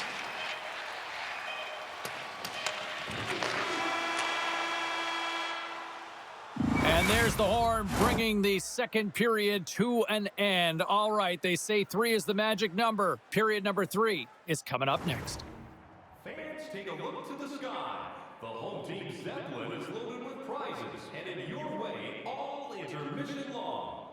And there's the horn, bringing the second period to an end. All right, they say 3 is the magic number. Period number 3 is coming up next. Fans, take a look to the sky. The home team Zeppelin is loaded with prizes, headed your way all intermission long.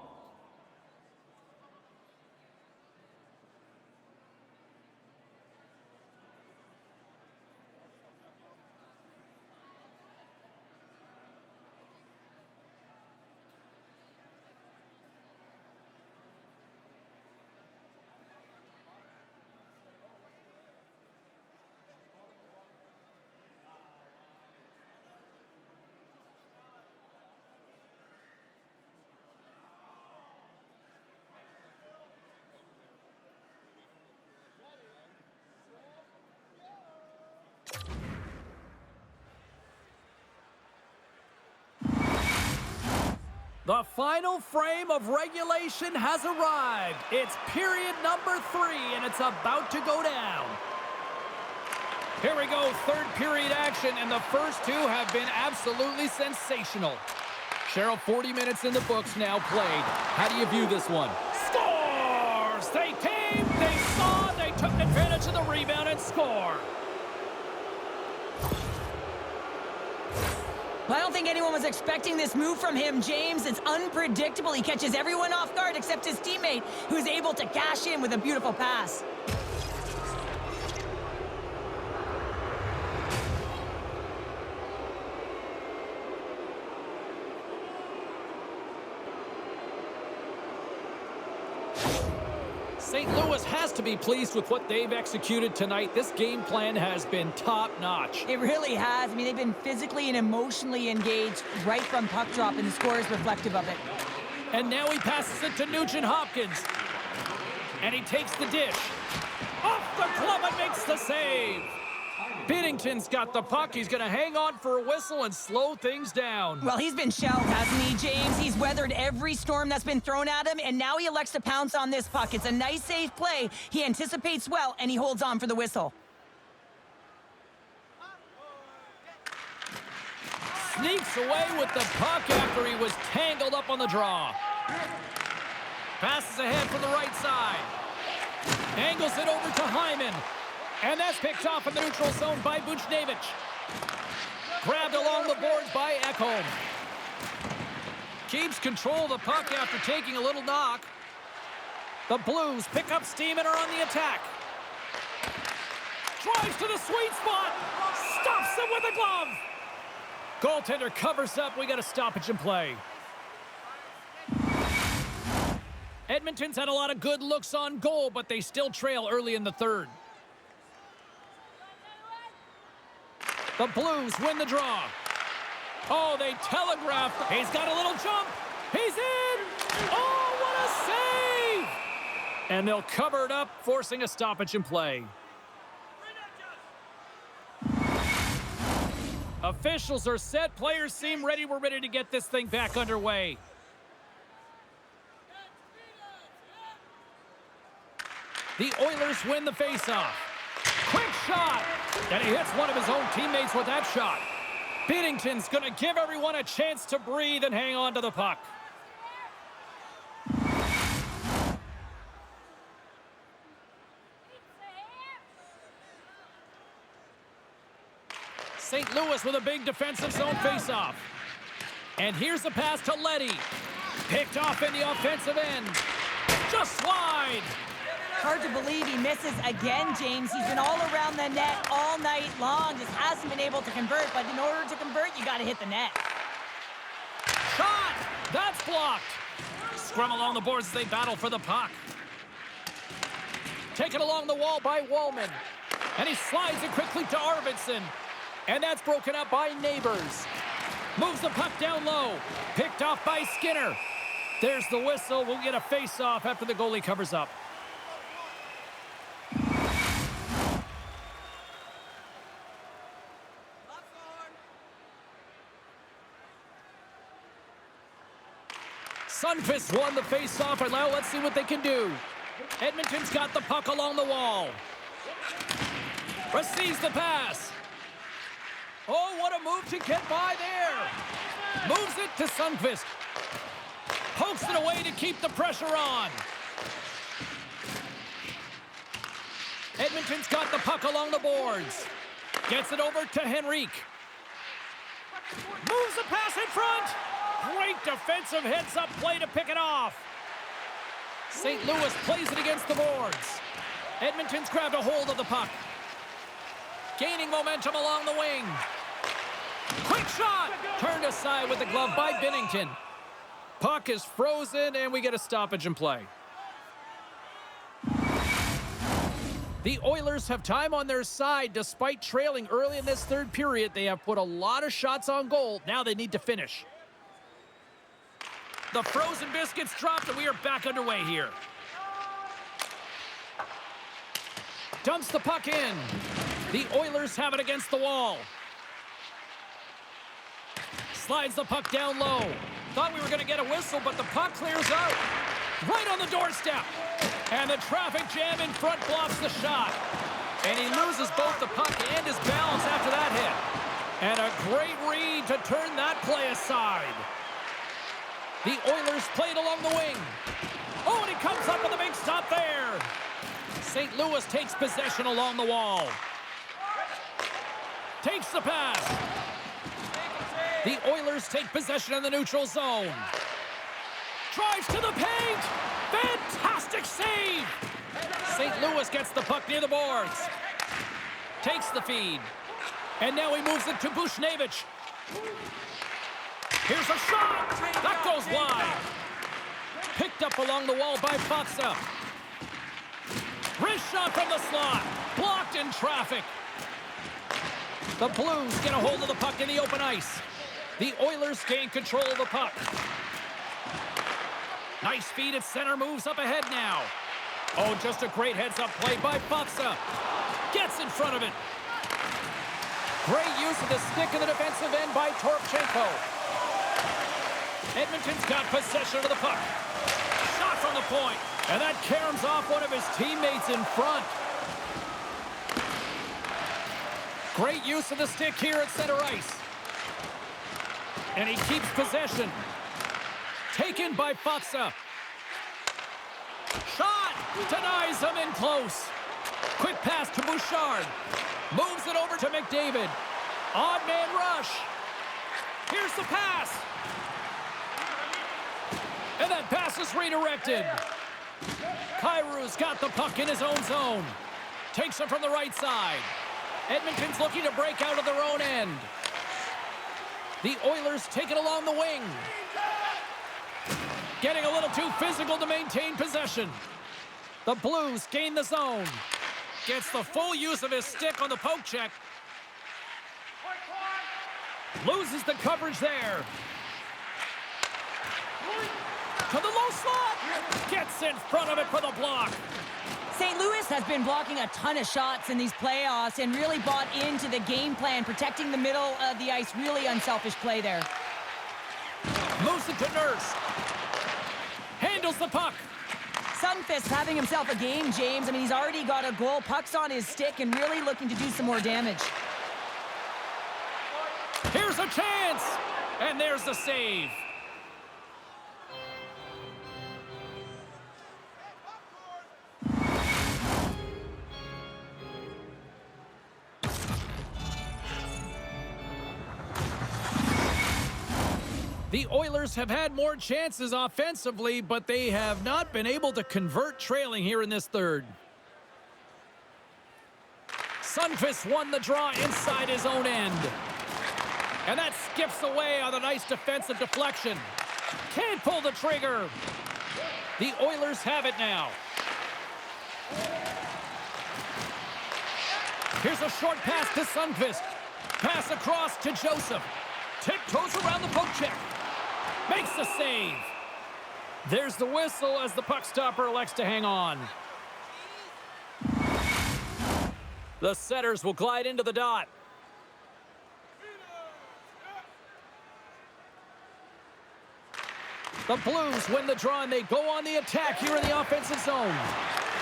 The final frame of regulation has arrived. It's period number 3, and it's about to go down. Here we go, third period action, and the first two have been absolutely sensational. Cheryl, 40 minutes in the books now played. How do you view this one? Scores! They came, they saw, they took advantage of the rebound and score. Well, I don't think anyone was expecting this move from him, James. It's unpredictable. He catches everyone off guard except his teammate, who's able to cash in with a beautiful pass. St. Louis has to be pleased with what they've executed tonight. This game plan has been top-notch. It really has. I mean, they've been physically and emotionally engaged right from puck drop, and the score is reflective of it. And now he passes it to Nugent Hopkins. And he takes the dish. Off the glove and makes the save. Binnington's got the puck. He's going to hang on for a whistle and slow things down. Well, he's been shelled, hasn't he, James? He's weathered every storm that's been thrown at him, and now he elects to pounce on this puck. It's a nice, safe play. He anticipates well, and he holds on for the whistle. Sneaks away with the puck after he was tangled up on the draw. Passes ahead from the right side. Angles it over to Hyman. And that's picked off in the neutral zone by Buchnevich. Grabbed along the boards by Ekholm. Keeps control of the puck after taking a little knock. The Blues pick up steam and are on the attack. Drives to the sweet spot. Stops him with a glove. Goaltender covers up. We got a stoppage in play. Edmonton's had a lot of good looks on goal, but they still trail early in the third. The Blues win the draw. Oh, they telegraphed. He's got a little jump. He's in. Oh, what a save! And they'll cover it up, forcing a stoppage in play. Officials are set. Players seem ready. We're ready to get this thing back underway. The Oilers win the faceoff. Quick shot! And he hits one of his own teammates with that shot. Binnington's going to give everyone a chance to breathe and hang on to the puck. St. Louis with a big defensive zone faceoff. And here's the pass to Leddy. Picked off in the offensive end. Just wide. Hard to believe he misses again, James. He's been all around the net all night long. Just hasn't been able to convert. But in order to convert, you got to hit the net. Shot! That's blocked. Scrum along the boards as they battle for the puck. Taken along the wall by Wallman. And he slides it quickly to Arvidsson. And that's broken up by Neighbors. Moves the puck down low. Picked off by Skinner. There's the whistle. We'll get a face-off after the goalie covers up. Sundqvist won the face-off, and now let's see what they can do. Edmonton's got the puck along the wall. Receives the pass. Oh, what a move to get by there. Moves it to Sundqvist. Pokes it away to keep the pressure on. Edmonton's got the puck along the boards. Gets it over to Henrique. Moves the pass in front. Great defensive heads-up play to pick it off. St. Louis plays it against the boards. Edmonton's grabbed a hold of the puck. Gaining momentum along the wing. Quick shot! Turned aside with the glove by Binnington. Puck is frozen, and we get a stoppage in play. The Oilers have time on their side. Despite trailing early in this third period, they have put a lot of shots on goal. Now they need to finish. The frozen biscuits dropped, and we are back underway here. Dumps the puck in. The Oilers have it against the wall. slides the puck down low. Thought we were going to get a whistle, but the puck clears out. Right on the doorstep. And the traffic jam in front blocks the shot. And he loses both the puck and his balance after that hit. And a great read to turn that play aside. The Oilers played along the wing. Oh, and he comes up with a big stop there. St. Louis takes possession along the wall. Takes the pass. The Oilers take possession in the neutral zone. Drives to the paint. Fantastic save. St. Louis gets the puck near the boards. Takes the feed. And now he moves it to Bushnevich. Here's a shot. That goes wide. Picked up along the wall by Foxa. Wrist shot from the slot. Blocked in traffic. The Blues get a hold of the puck in the open ice. The Oilers gain control of the puck. Nice feed at center, moves up ahead now. Oh, just a great heads-up play by Foxa. Gets in front of it. Great use of the stick in the defensive end by Torpchenko. Edmonton's got possession of the puck. Shot from the point. And that caroms off one of his teammates in front. Great use of the stick here at center ice. And he keeps possession. Taken by Foxa. Shot! Denies him in close. Quick pass to Bouchard. Moves it over to McDavid. Odd man rush. Here's the pass. And that pass is redirected. Kairu's got the puck in his own zone. Takes it from the right side. Edmonton's looking to break out of their own end. The Oilers take it along the wing. Getting a little too physical to maintain possession. The Blues gain the zone. Gets the full use of his stick on the poke check. Loses the coverage there. To the low slot. Gets in front of it for the block. St. Louis has been blocking a ton of shots in these playoffs and really bought into the game plan, protecting the middle of the ice. Really unselfish play there. Moves it to Nurse. Handles the puck. Sunfist having himself a game, James. I mean, he's already got a goal. Puck's on his stick and really looking to do some more damage. Here's a chance. And there's the save. The Oilers have had more chances offensively, but they have not been able to convert trailing here in this third. Sunfist won the draw inside his own end. And that skips away on a nice defensive deflection. Can't pull the trigger. The Oilers have it now. Here's a short pass to Sunfist. Pass across to Joseph. Tiptoes around the poke check. Makes the save. There's the whistle as the puck stopper elects to hang on. The setters will glide into the dot. The Blues win the draw and they go on the attack here in the offensive zone.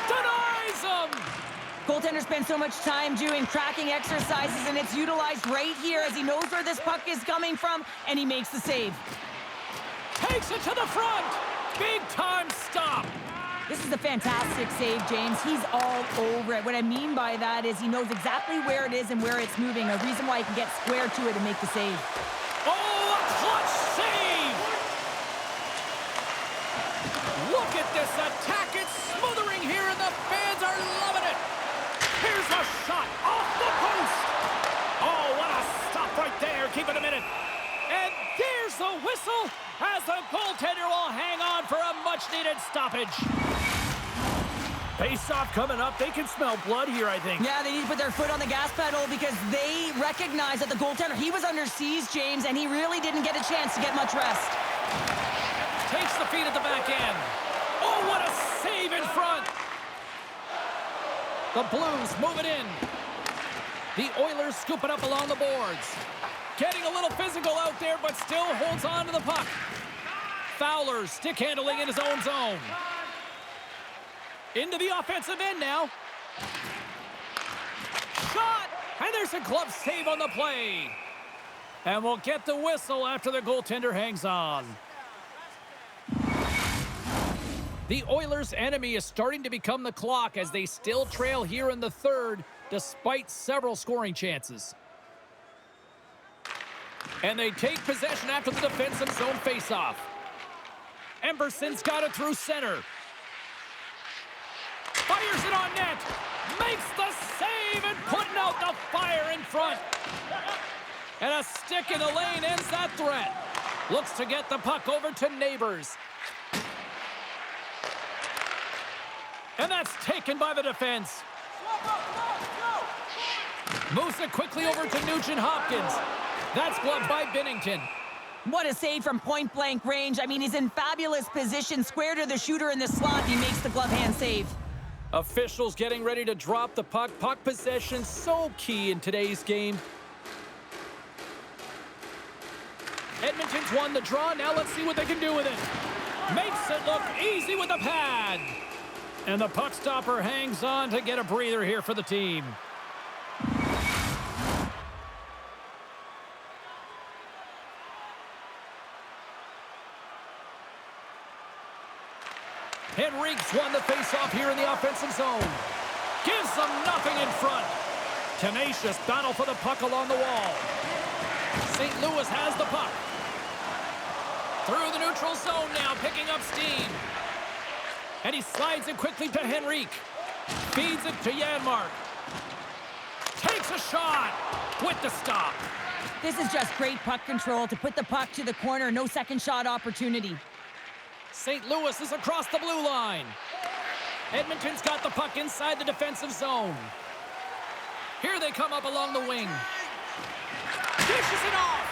Denies them! Goaltender spends so much time doing tracking exercises, and it's utilized right here as he knows where this puck is coming from, and he makes the save. Takes it to the front. Big time stop. This is a fantastic save, James. He's all over it. What I mean by that is he knows exactly where it is and where it's moving, a reason why he can get square to it and make the save. Oh, a clutch save! Look at this attack. It's smothering here, and the fans are loving it. Here's a shot off the post. Oh, what a stop right there. Keep it a minute. And there's the whistle as the goaltender will hang on for a much-needed stoppage. Face-off coming up. They can smell blood here, I think. Yeah, they need to put their foot on the gas pedal because they recognize that the goaltender, he was under siege, James, and he really didn't get a chance to get much rest. Takes the feed at the back end. Oh, what a save in front. The Blues move it in. The Oilers scoop it up along the boards. Getting a little physical out there, but still holds on to the puck. Fowler stick handling in his own zone. Into the offensive end now. Shot! And there's a glove save on the play. And we'll get the whistle after the goaltender hangs on. The Oilers' enemy is starting to become the clock as they still trail here in the third, despite several scoring chances. And they take possession after the defensive zone faceoff. Emberson's got it through center. Fires it on net. Makes the save and putting out the fire in front. And a stick in the lane ends that threat. Looks to get the puck over to Neighbors. And that's taken by the defense. Moves it quickly over to Nugent-Hopkins. That's gloved by Binnington. What a save from point-blank range. I mean, he's in fabulous position, square to the shooter in the slot. He makes the glove hand save. Officials getting ready to drop the puck. Puck possession so key in today's game. Edmonton's won the draw. Now let's see what they can do with it. Makes it look easy with a pad. And the puck stopper hangs on to get a breather here for the team. Henrique's won the faceoff here in the offensive zone. Gives them nothing in front. Tenacious battle for the puck along the wall. St. Louis has the puck. Through the neutral zone now, picking up steam. And he slides it quickly to Henrique. Feeds it to Janmark. Takes a shot with the stop. This is just great puck control to put the puck to the corner. No second shot opportunity. St. Louis is across the blue line. Edmonton's got the puck inside the defensive zone. Here they come up along the wing. Dishes it off.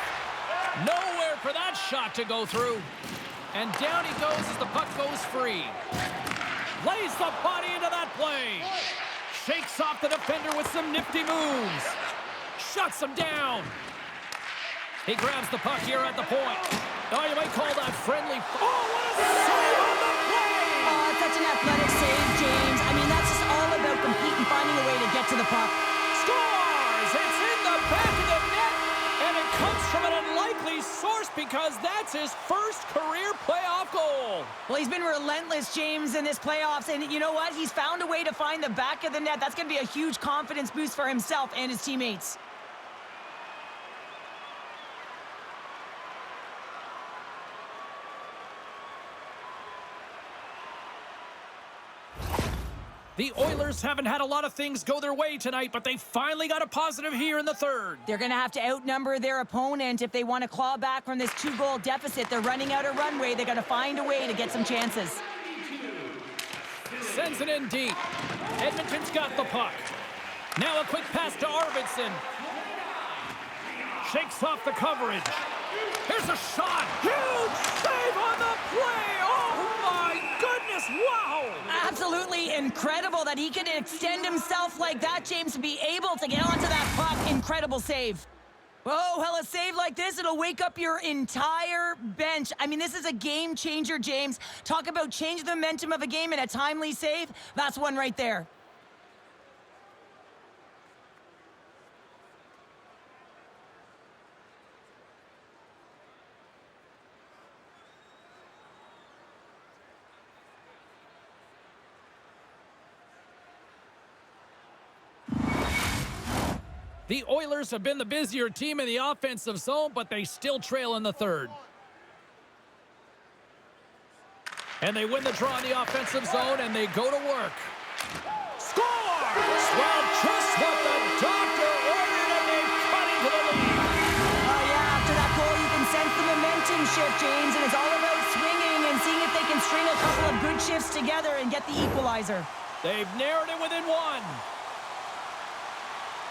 Nowhere for that shot to go through. And down he goes as the puck goes free. Lays the body into that play. Shakes off the defender with some nifty moves. Shuts him down. He grabs the puck here at the point. Oh, you might call that friendly. Oh, what a save on the play! Oh, such an athletic save, James. I mean, that's just all about competing, finding a way to get to the puck. Scores! It's in the back of the net, and it comes from an unlikely source because that's his first career playoff goal. Well, he's been relentless, James, in this playoffs, and you know what? He's found a way to find the back of the net. That's going to be a huge confidence boost for himself and his teammates. The Oilers haven't had a lot of things go their way tonight, but they finally got a positive here in the third. They're going to have to outnumber their opponent if they want to claw back from this 2-goal deficit. They're running out of runway. They're going to find a way to get some chances. Sends it in deep. Edmonton's got the puck. Now a quick pass to Arvidsson. Shakes off the coverage. Here's a shot. Huge save on the play. Oh, my goodness. Wow. Absolutely incredible that he can extend himself like that, James, to be able to get onto that puck. Incredible save. Oh, well, a save like this, it'll wake up your entire bench. I mean, this is a game changer, James. Talk about changing the momentum of a game in a timely save. That's one right there. The Oilers have been the busier team in the offensive zone, but they still trail in the third. And they win the draw in the offensive zone, and they go to work. Score! Well, just what the doctor ordered, and they cut into the lead. Oh, yeah, after that goal, you can sense the momentum shift, James, and it's all about swinging and seeing if they can string a couple of good shifts together and get the equalizer. They've narrowed it within one.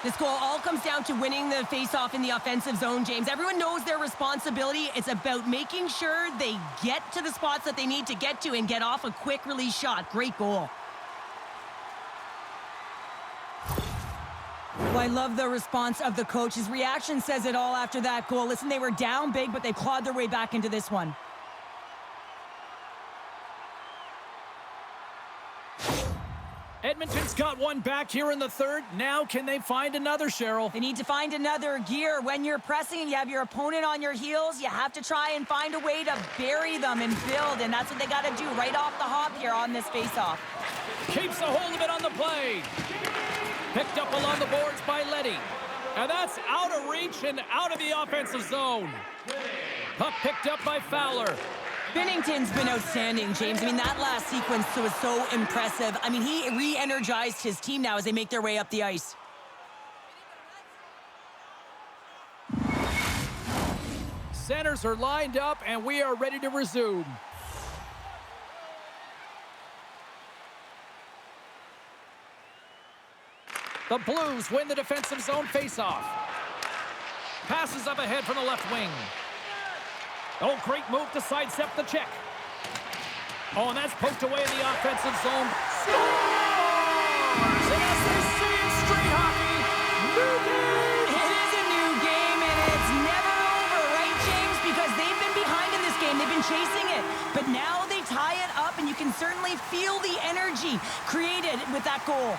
This goal all comes down to winning the face-off in the offensive zone, James. Everyone knows their responsibility. It's about making sure they get to the spots that they need to get to and get off a quick release shot. Great goal. Well, I love the response of the coach. His reaction says it all after that goal. Listen, they were down big, but they clawed their way back into this one. Edmonton's got one back here in the third. Now can they find another, Cheryl? They need to find another gear. When you're pressing and you have your opponent on your heels, you have to try and find a way to bury them and build, and that's what they got to do right off the hop here on this faceoff. Keeps a hold of it on the play. Picked up along the boards by Letty. And that's out of reach and out of the offensive zone. Puck picked up by Fowler. Binnington's been outstanding, James. I mean, that last sequence was so impressive. I mean, he re-energized his team now as they make their way up the ice. Centers are lined up, and we are ready to resume. The Blues win the defensive zone faceoff. Passes up ahead from the left wing. Oh, great move to sidestep the check. Oh, and that's poked away in the offensive zone. Scores! And as they say in street hockey, new game! It is a new game, and it's never over, right, James? Because they've been behind in this game. They've been chasing it. But now they tie it up, and you can certainly feel the energy created with that goal.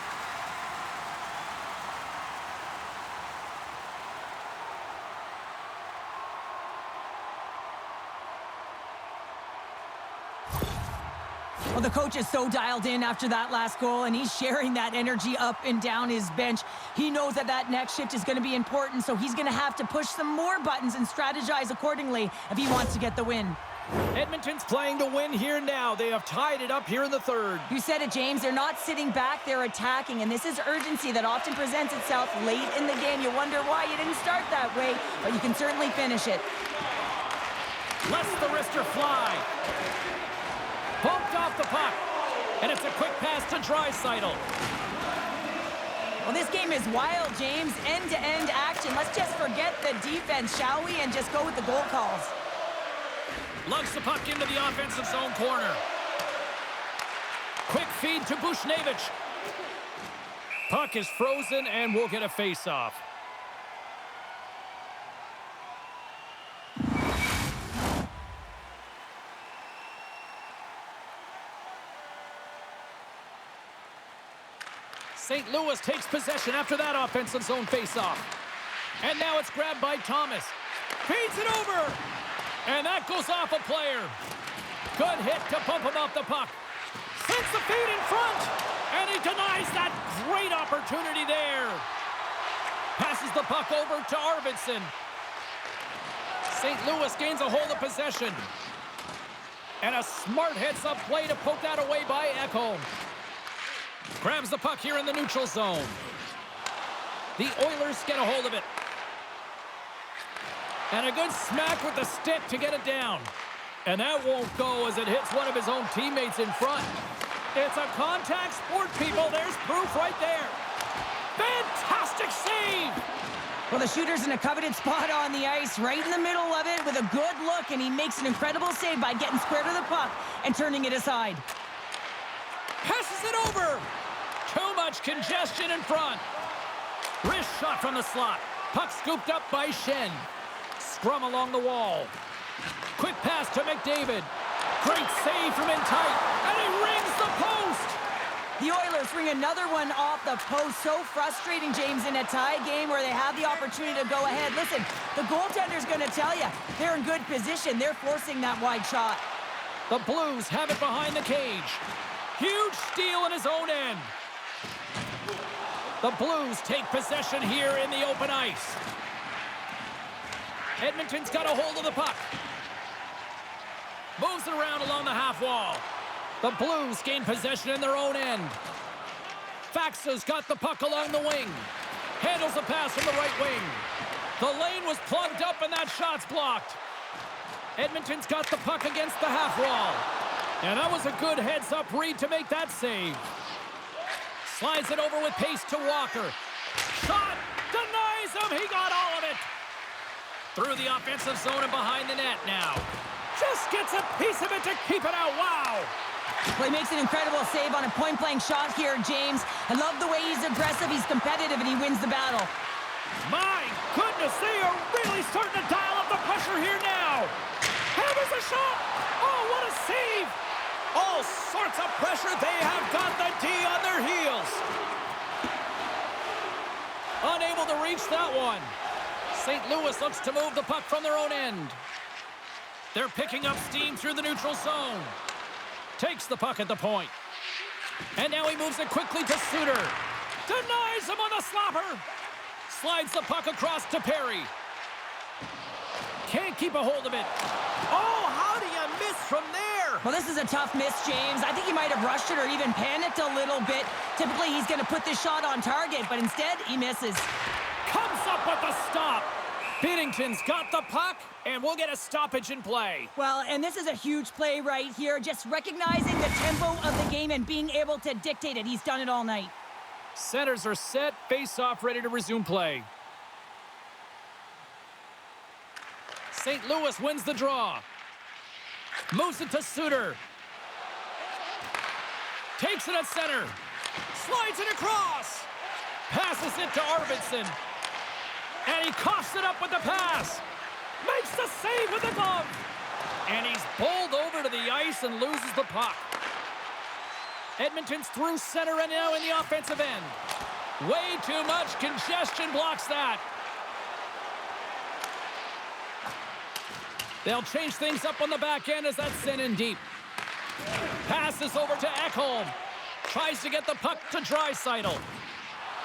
Well, the coach is so dialed in after that last goal, and he's sharing that energy up and down his bench. He knows that that next shift is going to be important, so he's going to have to push some more buttons and strategize accordingly if he wants to get the win. Edmonton's playing to win here now. They have tied it up here in the third. You said it, James. They're not sitting back. They're attacking, and this is urgency that often presents itself late in the game. You wonder why you didn't start that way, but you can certainly finish it. Lets the wrister fly. Bumped off the puck. And it's a quick pass to Draisaitl. Well, this game is wild, James. End-to-end action. Let's just forget the defense, shall we, and just go with the goal calls. Lugs the puck into the offensive zone corner. Quick feed to Bushnevich. Puck is frozen, and we'll get a face-off. St. Louis takes possession after that offensive zone faceoff. And now it's grabbed by Thomas. Feeds it over. And that goes off a player. Good hit to bump him off the puck. Sends the feed in front. And he denies that great opportunity there. Passes the puck over to Arvidsson. St. Louis gains a hold of possession. And a smart heads-up play to poke that away by Ekholm. Grabs the puck here in the neutral zone. The Oilers get a hold of it. And a good smack with the stick to get it down. And that won't go as it hits one of his own teammates in front. It's a contact sport, people. There's proof right there. Fantastic save! Well, the shooter's in a coveted spot on the ice, right in the middle of it with a good look, and he makes an incredible save by getting square to the puck and turning it aside. Passes it over. Too much congestion in front. Wrist shot from the slot. Puck scooped up by Shen. Scrum along the wall. Quick pass to McDavid. Great save from in tight. And he rings the post. The Oilers ring another one off the post. So frustrating, James, in a tie game where they have the opportunity to go ahead. Listen, the goaltender's going to tell you they're in good position. They're forcing that wide shot. The Blues have it behind the cage. Huge steal in his own end. The Blues take possession here in the open ice. Edmonton's got a hold of the puck. Moves it around along the half wall. The Blues gain possession in their own end. Faxa's got the puck along the wing. Handles the pass from the right wing. The lane was plugged up and that shot's blocked. Edmonton's got the puck against the half wall. And that was a good heads-up read to make that save. Slides it over with pace to Walker. Shot! Denies him! He got all of it! Through the offensive zone and behind the net now. Just gets a piece of it to keep it out. Wow! Well, he makes an incredible save on a point-blank shot here, James. I love the way he's aggressive, he's competitive, and he wins the battle. My goodness, they are really starting to dial up the pressure here now. Hammers a shot. Oh, what a save. All sorts of pressure. They have got the D on their heels. Unable to reach that one. St. Louis looks to move the puck from their own end. They're picking up steam through the neutral zone. Takes the puck at the point. And now he moves it quickly to Suter. Denies him on the slapper. Slides the puck across to Perry. Can't keep a hold of it. Oh, how do you miss from there? Well, this is a tough miss, James. I think he might have rushed it or even panicked a little bit. Typically, he's going to put this shot on target, but instead, he misses. Comes up with the stop. Binnington's got the puck, and we'll get a stoppage in play. Well, and this is a huge play right here. Just recognizing the tempo of the game and being able to dictate it. He's done it all night. Centers are set, face-off ready to resume play. St. Louis wins the draw. Moves it to Suter. Takes it at center. Slides it across. Passes it to Arvidsson. And he coughs it up with the pass. Makes the save with the glove. And he's bowled over to the ice and loses the puck. Edmonton's through center and now in the offensive end. Way too much congestion blocks that. They'll change things up on the back end as that's sent in deep. Passes over to Ekholm. Tries to get the puck to Draisaitl.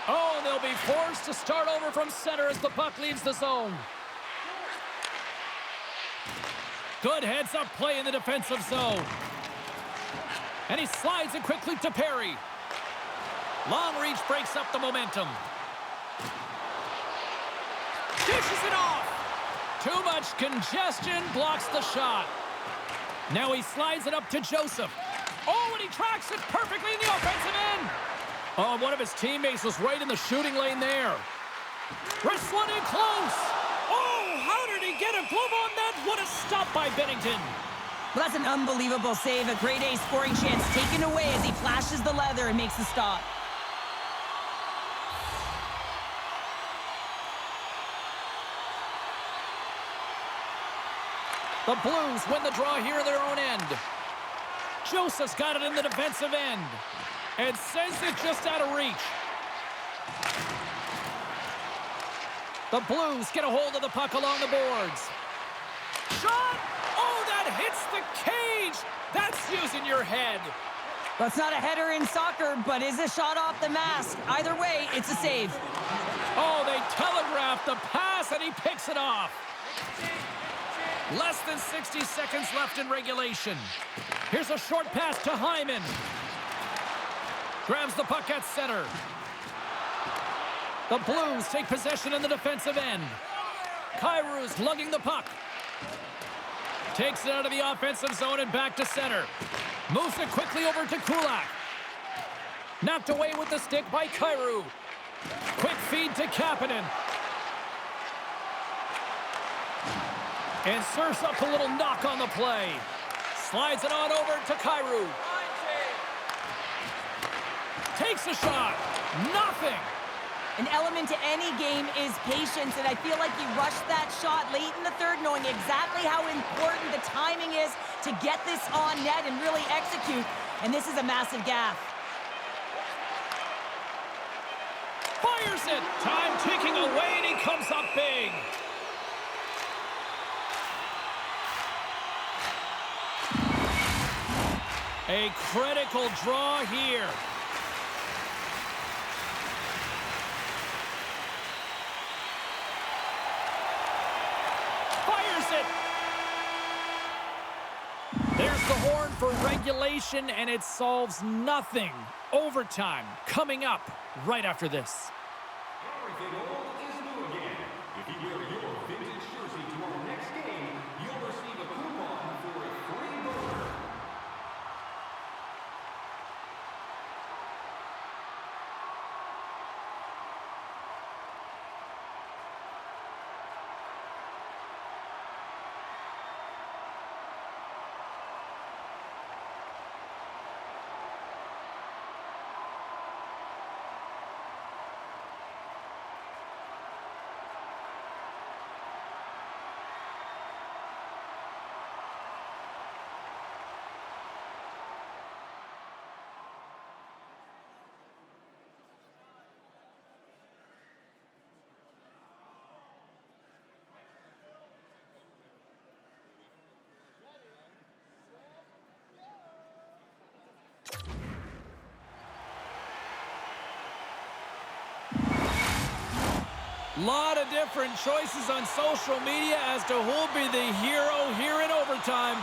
Oh, they'll be forced to start over from center as the puck leaves the zone. Good heads-up play in the defensive zone. And he slides it quickly to Perry. Long reach breaks up the momentum. Dishes it off. Too much congestion blocks the shot. Now he slides it up to Joseph. Oh, and he tracks it perfectly in the offensive end. Oh, one of his teammates was right in the shooting lane there. Wrestling in close. Oh, how did he get a glove on that? What a stop by Binnington. Well, that's an unbelievable save. A grade A scoring chance taken away as he flashes the leather and makes the stop. The Blues win the draw here in their own end. Joseph's got it in the defensive end and sends it just out of reach. The Blues get a hold of the puck along the boards. Shot! Oh, that hits the cage! That's using your head. Well, it's not a header in soccer, but is a shot off the mask. Either way, it's a save. Oh, they telegraphed the pass, and he picks it off. Less than 60 seconds left in regulation. Here's a short pass to Hyman. Grabs the puck at center. The Blues take possession in the defensive end. Kairu's lugging the puck. Takes it out of the offensive zone and back to center. Moves it quickly over to Kulak. Knocked away with the stick by Kairu. Quick feed to Kapanen. And serves up a little knock on the play. Slides it on over to Kairu. Takes a shot. Nothing. An element to any game is patience, and I feel like he rushed that shot late in the third, knowing exactly how important the timing is to get this on net and really execute, and this is a massive gaffe. Fires it. Time ticking away, and he comes up big. A critical draw here. Fires it. There's the horn for regulation, and it solves nothing. Overtime coming up right after this. Everything old is new again. If you wear your vintage jersey to our next game, you'll receive a coupon for a free burger. Lot of different choices on social media as to who'll be the hero here in overtime.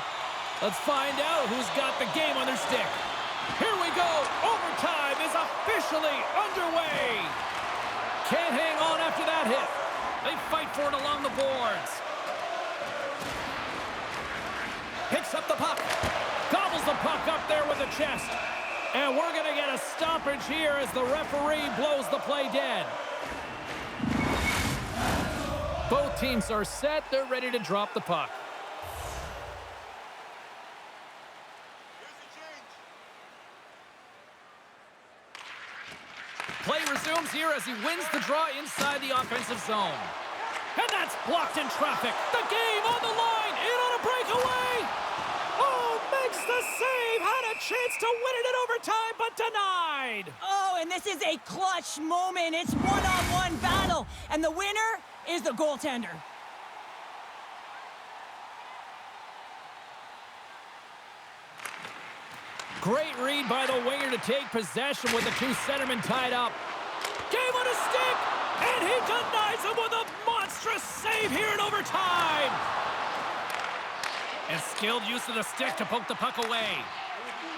Let's find out who's got the game on their stick. Here we go. Overtime is officially underway. Can't hang on after that hit. They fight for it along the boards. Picks up the puck. Gobbles the puck up there with the chest. And we're going to get a stoppage here as the referee blows the play dead. Both teams are set. They're ready to drop the puck. Play resumes here as he wins the draw inside the offensive zone. And that's blocked in traffic. The game on the line. In on a breakaway. Oh, makes the save. Had a chance to win it in overtime, but denied. Oh, and this is a clutch moment. It's one-on-one battle, and the winner is the goaltender. Great read by the winger to take possession with the two centermen tied up. Game on a stick, and he denies him with a monstrous save here in overtime. And skilled use of the stick to poke the puck away.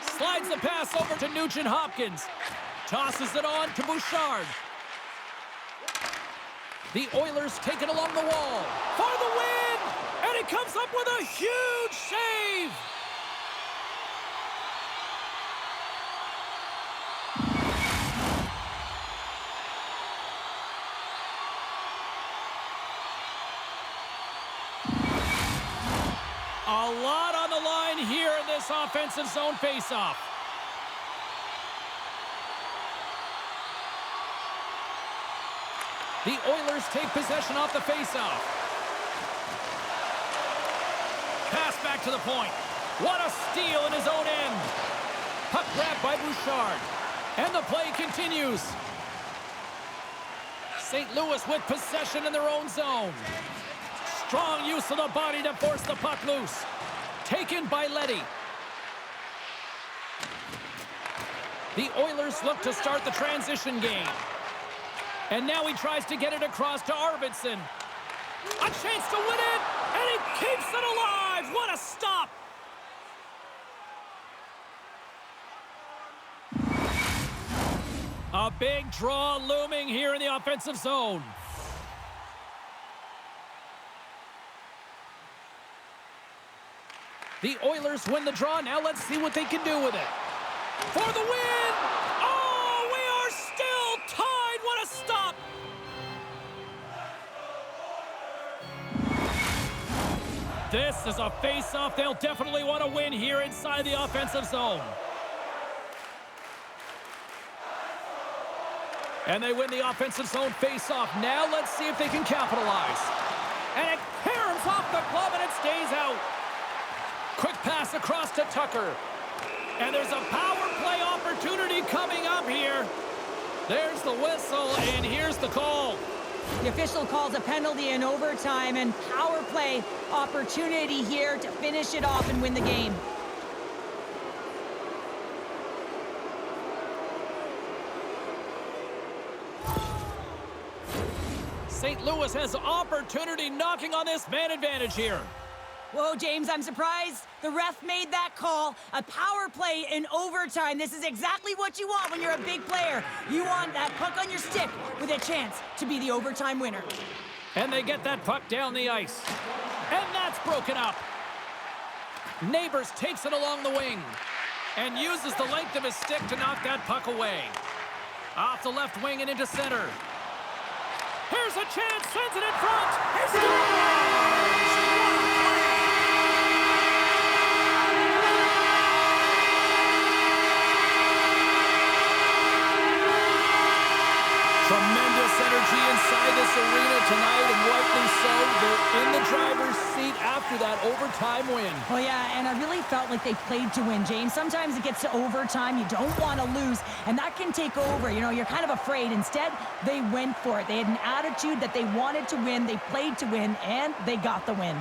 Slides the pass over to Nugent Hopkins. Tosses it on to Bouchard. The Oilers take it along the wall for the win, and he comes up with a huge save. A lot on the line here in this offensive zone faceoff. The Oilers take possession off the faceoff. Pass back to the point. What a steal in his own end. Puck grabbed by Bouchard. And the play continues. St. Louis with possession in their own zone. Strong use of the body to force the puck loose. Taken by Leddy. The Oilers look to start the transition game. And now he tries to get it across to Arvidsson. A chance to win it, and he keeps it alive. What a stop. A big draw looming here in the offensive zone. The Oilers win the draw. Now let's see what they can do with it. For the win! Oh, we are still tied. What a stop! This is a face-off they'll definitely want to win here inside the offensive zone. And they win the offensive zone face-off. Now let's see if they can capitalize. And it caroms off the glove and it stays out. Quick pass across to Tucker. And there's a power play opportunity coming up here. There's the whistle, and here's the call. The official calls a penalty in overtime, and power play opportunity here to finish it off and win the game. St. Louis has opportunity knocking on this man advantage here. Whoa, James, I'm surprised the ref made that call. A power play in overtime. This is exactly what you want when you're a big player. You want that puck on your stick with a chance to be the overtime winner. And they get that puck down the ice. And that's broken up. Neighbors takes it along the wing and uses the length of his stick to knock that puck away. Off the left wing and into center. Here's a chance, sends it in front. He scores! Tremendous energy inside this arena tonight, and rightly so. They're in the driver's seat after that overtime win. Well, yeah, and I really felt like they played to win, James. Sometimes it gets to overtime, you don't want to lose, and that can take over. You know, you're kind of afraid. Instead, they went for it. They had an attitude that they wanted to win, they played to win, and they got the win.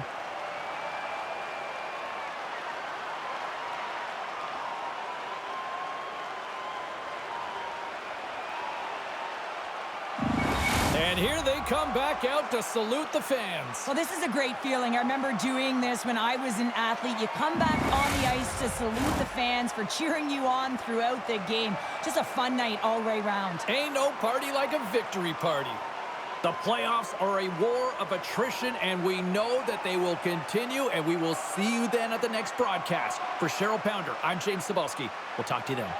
And here they come back out to salute the fans. Well, this is a great feeling. I remember doing this when I was an athlete. You come back on the ice to salute the fans for cheering you on throughout the game. Just a fun night all the way around. Ain't no party like a victory party. The playoffs are a war of attrition, and we know that they will continue, and we will see you then at the next broadcast. For Cheryl Pounder, I'm James Cebulski. We'll talk to you then.